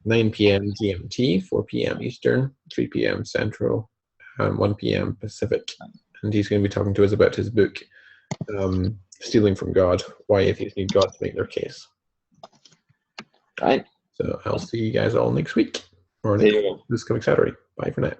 9 p.m. GMT, 4 p.m. Eastern, 3 p.m. Central, 1 p.m. Pacific. And he's going to be talking to us about his book, Stealing from God, Why Atheists Need God to Make Their Case. Right. So I'll see you guys all next week, or this coming Saturday. Bye for now.